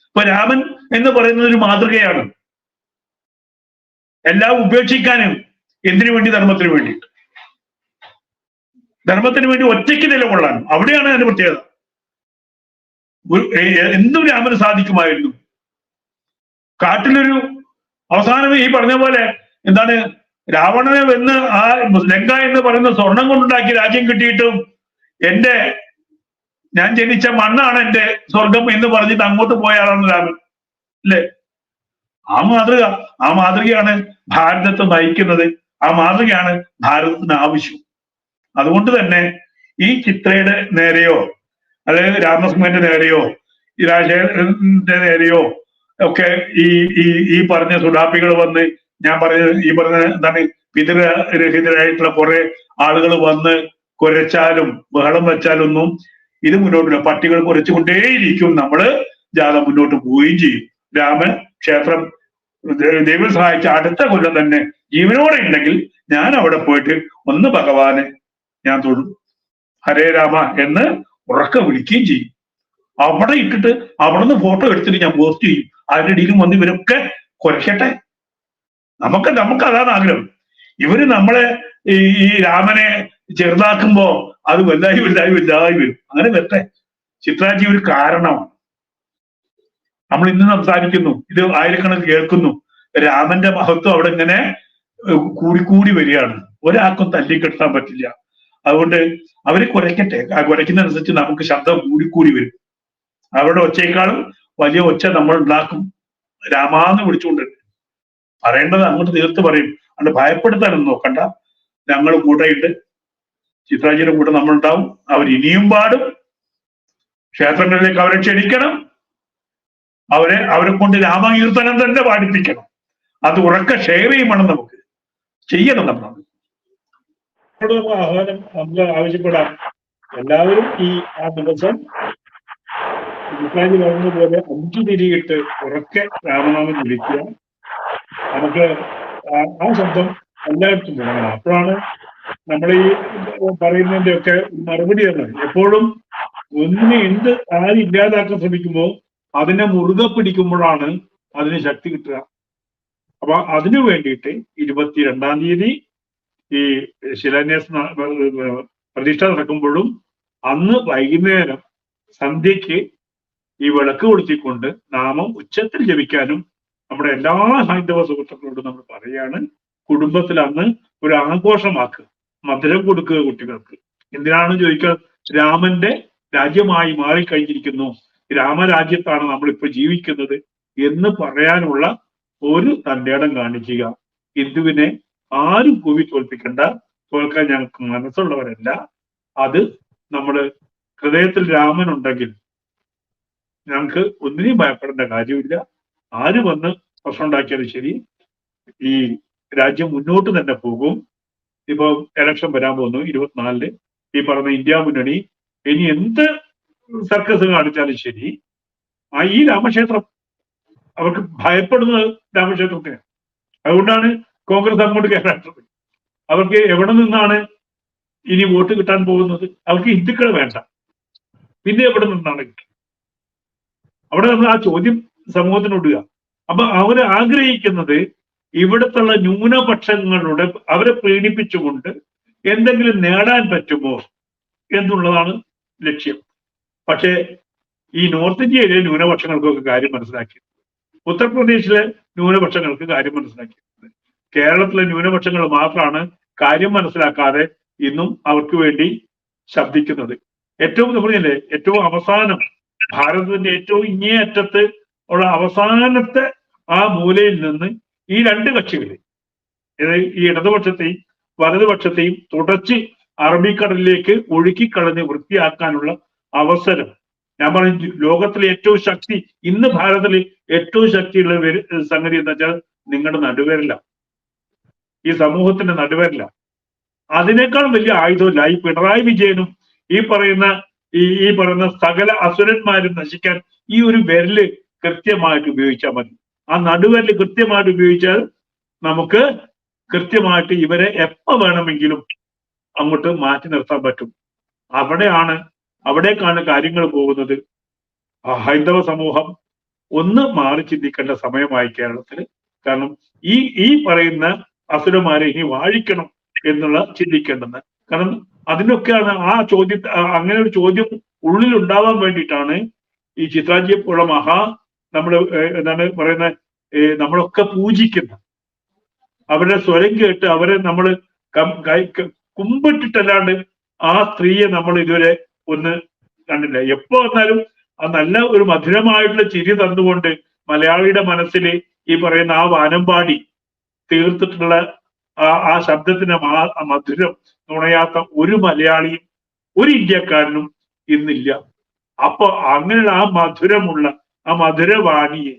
ഇപ്പൊ രാമൻ എന്ന് പറയുന്നത് ഒരു മാതൃകയാണ്. എല്ലാം ഉപേക്ഷിക്കാനും എന്തിനു വേണ്ടി? ധർമ്മത്തിന് വേണ്ടിയിട്ട്. ധർമ്മത്തിന് വേണ്ടി ഒറ്റയ്ക്ക് നിലകൊള്ളാൻ. അവിടെയാണ് അതിന്റെ പ്രത്യേകത. എന്തും രാമന് സാധിക്കുമായിരുന്നു. കാട്ടിലൊരു അവസാനം ഈ പറഞ്ഞ പോലെ എന്താണ്, രാവണനെ വന്ന് ആ ലങ്ക എന്ന് പറയുന്ന സ്വർണം കൊണ്ടുണ്ടാക്കി രാജ്യം കിട്ടിയിട്ടും ഞാൻ ജനിച്ച മണ്ണാണ് എന്റെ സ്വർഗം എന്ന് പറഞ്ഞിട്ട് അങ്ങോട്ട് പോയ ആളാണ് രാമൻ, അല്ലേ? ആ മാതൃകയാണ് ഭാരതത്തെ നയിക്കുന്നത്. ആ മാതൃകയാണ് ഭാരതത്തിന് ആവശ്യം. അതുകൊണ്ട് തന്നെ ഈ ചിത്രയുടെ നേരെയോ അല്ലെങ്കിൽ രാമസ്മന്റെ നേരെയോ ഈ രാജേന്ദ്രന്റെ നേരെയോ ഒക്കെ ഈ പറഞ്ഞ സുഡാപ്പികൾ വന്ന് ഞാൻ പറഞ്ഞ എന്താണ് പിതൃരഹിതരായിട്ടുള്ള കുറെ ആളുകൾ വന്ന് കുരച്ചാലും ബഹളം വെച്ചാലൊന്നും ഇത് മുന്നോട്ടില്ല. പട്ടികൾ കുരച്ചുകൊണ്ടേയിരിക്കും. നമ്മള് ജാഥ മുന്നോട്ട് പോവുകയും ചെയ്യും. ക്ഷേത്രം ദൈവം സഹായിച്ച അടുത്ത കൊല്ലം തന്നെ ജീവനോടെ ഉണ്ടെങ്കിൽ ഞാൻ അവിടെ പോയിട്ട് ഒന്ന് ഭഗവാനെ ഞാൻ തൊഴും, ഹരേ രാമ എന്ന് ഉറക്കെ വിളിക്കുകയും ചെയ്യും. അവിടെ ഇട്ടിട്ട് അവിടെ നിന്ന് ഫോട്ടോ എടുത്തിട്ട് ഞാൻ പോസ്റ്റ് ചെയ്യും. അതിന്റെ ഇടയിലും വന്ന് ഇവരൊക്കെ കുരയ്ക്കട്ടെ. നമുക്ക് അതാണ് ആഗ്രഹം. ഇവര് നമ്മളെ ഈ രാമനെ ചെറുതാക്കുമ്പോ അത് വലുതായി വരും. അങ്ങനെ വരട്ടെ. ചിത്രാജി ഒരു കാരണമാണ്. നമ്മൾ ഇന്ന് സംസാരിക്കുന്നു, ഇത് ആയിരക്കണക്കിന് കേൾക്കുന്നു. രാമന്റെ മഹത്വം അവിടെ ഇങ്ങനെ കൂടിക്കൂടി വരികയാണ്. ഒരാൾക്കും തല്ലിക്കെട്ടാൻ പറ്റില്ല. അതുകൊണ്ട് അവര് കുരയ്ക്കട്ടെ. ആ കുരയ്ക്കുന്നതനുസരിച്ച് നമുക്ക് ശബ്ദം കൂടിക്കൂടി വരും. അവരുടെ ഒച്ചയേക്കാളും വലിയ ഒച്ച നമ്മൾ ഉണ്ടാക്കും. രാമാന്ന് വിളിച്ചുകൊണ്ട് പറയേണ്ടത് അങ്ങോട്ട് തീർത്ത് പറയും. അതുകൊണ്ട് ഭയപ്പെടുത്താനൊന്നും നോക്കണ്ട. ഞങ്ങൾ കൂടെയുണ്ട്. ചിത്രാജിയുടെ കൂടെ നമ്മളുണ്ടാവും. അവർ ഇനിയും പാടും. ക്ഷേത്രങ്ങളിലേക്ക് അവരെ ക്ഷണിക്കണം. അവരെ കൊണ്ട് രാമകീർത്തനം തന്നെ പാടിപ്പിക്കണം. അത് ഉറക്കെ ഷെയർ ചെയ്യണം. നമുക്ക് ചെയ്യണം. ആഹ്വാനം നമുക്ക് ആവശ്യപ്പെടാം. എല്ലാവരും ആ ദിവസം ചിത്രാജി പറഞ്ഞതുപോലെ 5 തിരിയിട്ട് ഉറക്കെ രാമനാമം വിളിക്കുക. നമുക്ക് ആ ശബ്ദം എല്ലായിടത്തും തുടങ്ങണം. അപ്പോഴാണ് നമ്മൾ ഈ പറയുന്നതിന്റെ ഒക്കെ മറുപടി തന്നെ. എപ്പോഴും എന്ത് ആരും ഇല്ലാതാക്കാൻ ശ്രമിക്കുമ്പോൾ അതിനെ മുറുകെ പിടിക്കുമ്പോഴാണ് അതിന് ശക്തി കിട്ടുക. അപ്പൊ അതിനു വേണ്ടിയിട്ട് 22-ാം തീയതി ഈ ശിലാന്യാസ പ്രതിഷ്ഠ നടക്കുമ്പോഴും അന്ന് വൈകുന്നേരം സന്ധ്യയ്ക്ക് ഈ വിളക്ക് കൊളുത്തിക്കൊണ്ട് നാമം ഉച്ചത്തിൽ ജപിക്കാനും നമ്മുടെ എല്ലാ ഹൈന്ദവ സുഹൃത്തുക്കളോടും നമ്മൾ പറയാണ്. കുടുംബത്തിൽ അന്ന് ഒരു ആഘോഷമാക്കുക, മധുരം കൊടുക്കുക കുട്ടികൾക്ക്. എന്തിനാണെന്ന് ചോദിച്ചാൽ രാമന്റെ രാജ്യമായി മാറിക്കഴിഞ്ഞിരിക്കുന്നു, രാമരാജ്യത്താണ് നമ്മളിപ്പോ ജീവിക്കുന്നത് എന്ന് പറയാനുള്ള ഒരു തന്റേടം കാണിക്കുക. ഹിന്ദുവിനെ ആരും കൂവി തോൽപ്പിക്കണ്ട. തോൽക്കാൻ ഞങ്ങൾക്ക് മനസ്സുള്ളവരല്ല. അത് നമ്മള് ഹൃദയത്തിൽ രാമനുണ്ടെങ്കിൽ ഞങ്ങൾക്ക് ഒന്നിനെയും ഭയപ്പെടേണ്ട കാര്യമില്ല. ആര് വന്ന് പ്രശ്നം ഉണ്ടാക്കിയാലും ശരി, ഈ രാജ്യം മുന്നോട്ട് തന്നെ പോകും. ഇപ്പൊ ഇലക്ഷൻ വരാൻ പോകുന്നു 24-ന്. ഈ പറഞ്ഞ ഇന്ത്യ മുന്നണി ഇനി എന്ത് സർക്കസ് കാണിച്ചാലും ശരി, ഈ രാമക്ഷേത്രം അവർക്ക് ഭയപ്പെടുന്നത് രാമക്ഷേത്രത്തിന്. അതുകൊണ്ടാണ് കോൺഗ്രസ് അങ്ങോട്ട് കയറാത്തത്. അവർക്ക് എവിടെ നിന്നാണ് ഇനി വോട്ട് കിട്ടാൻ പോകുന്നത്? അവർക്ക് ഹിന്ദുക്കൾ വേണ്ട, പിന്നെ എവിടെ നിന്നാണ് കിട്ടുക? അവിടെ നമ്മൾ ആ ചോദ്യം സമൂഹത്തിനോടുക. അപ്പൊ അവര് ആഗ്രഹിക്കുന്നത് ഇവിടത്തുള്ള ന്യൂനപക്ഷങ്ങളുടെ അവരെ പ്രീണിപ്പിച്ചുകൊണ്ട് എന്തെങ്കിലും നേടാൻ പറ്റുമോ എന്നുള്ളതാണ് ലക്ഷ്യം. പക്ഷേ ഈ നോർത്ത് ഇന്ത്യയിലെ ന്യൂനപക്ഷങ്ങൾക്കൊക്കെ കാര്യം മനസ്സിലാക്കി, ഉത്തർപ്രദേശിലെ ന്യൂനപക്ഷങ്ങൾക്ക് കാര്യം മനസ്സിലാക്കിയത്, കേരളത്തിലെ ന്യൂനപക്ഷങ്ങൾ മാത്രമാണ് കാര്യം മനസ്സിലാക്കാതെ ഇന്നും അവർക്ക് വേണ്ടി ശബ്ദിക്കുന്നത്. ഏറ്റവും പറഞ്ഞില്ലേ, ഏറ്റവും അവസാനം ഭാരതത്തിന്റെ ഏറ്റവും ഇങ്ങേയറ്റത്ത് ഉള്ള അവസാനത്തെ ആ മൂലയിൽ നിന്ന് ഈ 2 കക്ഷികളെ, ഈ ഇടതുപക്ഷത്തെയും വലതുപക്ഷത്തെയും തുടച്ച് അറബിക്കടലിലേക്ക് ഒഴുക്കിക്കളഞ്ഞ് വൃത്തിയാക്കാനുള്ള അവസരം. ഞാൻ പറഞ്ഞു, ലോകത്തിലെ ഏറ്റവും ശക്തി, ഇന്ന് ഭാരതത്തിലെ ഏറ്റവും ശക്തിയുള്ള സംഗതി എന്താ വെച്ചാൽ നിങ്ങളുടെ നടുവേരല, ഈ സമൂഹത്തിന്റെ നടുവേരല. അതിനേക്കാൾ വലിയ ആയുധമില്ല. ഈ പിണറായി വിജയനും ഈ പറയുന്ന സകല അസുരന്മാരും നശിക്കാൻ ഈ ഒരു വിരല് കൃത്യമായിട്ട് ഉപയോഗിച്ചാൽ മതി. ആ നടുവിരല് കൃത്യമായിട്ട് ഉപയോഗിച്ചാൽ നമുക്ക് കൃത്യമായിട്ട് ഇവരെ എപ്പോ വേണമെങ്കിലും അങ്ങോട്ട് മാറ്റി നിർത്താൻ പറ്റും. അവിടേക്കാണ് കാര്യങ്ങൾ പോകുന്നത്. ഹൈന്ദവ സമൂഹം ഒന്ന് മാറി ചിന്തിക്കേണ്ട സമയമായി കേരളത്തില്. കാരണം ഈ പറയുന്ന അസുരന്മാരെ ഇനി വാഴിക്കണം എന്നുള്ള ചിന്തിക്കേണ്ടെന്ന്. കാരണം അതിനൊക്കെയാണ് ആ ചോദ്യം, അങ്ങനെ ഒരു ചോദ്യം ഉള്ളിൽ ഉണ്ടാവാൻ വേണ്ടിയിട്ടാണ് ഈ ചിത്രാജിയെ പോലുള്ള എന്താണ് പറയുന്ന നമ്മളൊക്കെ പൂജിക്കുന്ന, അവരുടെ സ്വരം കേട്ട് അവരെ നമ്മൾ കുമ്പിട്ടിട്ടല്ലാണ്ട് ആ സ്ത്രീയെ നമ്മൾ ഇതുവരെ ഒന്ന് കണ്ടില്ല. എപ്പോ വന്നാലും ആ നല്ല ഒരു മധുരമായിട്ടുള്ള ചിരി തന്നുകൊണ്ട് മലയാളിയുടെ മനസ്സിൽ ഈ പറയുന്ന ആ വാനമ്പാടി തീർത്തിട്ടുള്ള ആ ശബ്ദത്തിന്റെ മധുരം നുണയാത്ത ഒരു മലയാളിയും ഒരു ഇന്ത്യക്കാരനും ഇന്നില്ല. അപ്പൊ അങ്ങനെയുള്ള ആ മധുരമുള്ള ആ മധുരവാണിയെ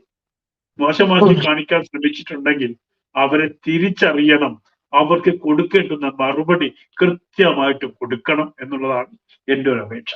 മോശമാക്കി കാണിക്കാൻ ശ്രമിച്ചിട്ടുണ്ടെങ്കിൽ അവരെ തിരിച്ചറിയണം. അവർക്ക് കൊടുക്കേണ്ടുന്ന മറുപടി കൃത്യമായിട്ട് കൊടുക്കണം എന്നുള്ളതാണ് എൻ്റെ ഒരു അപേക്ഷ.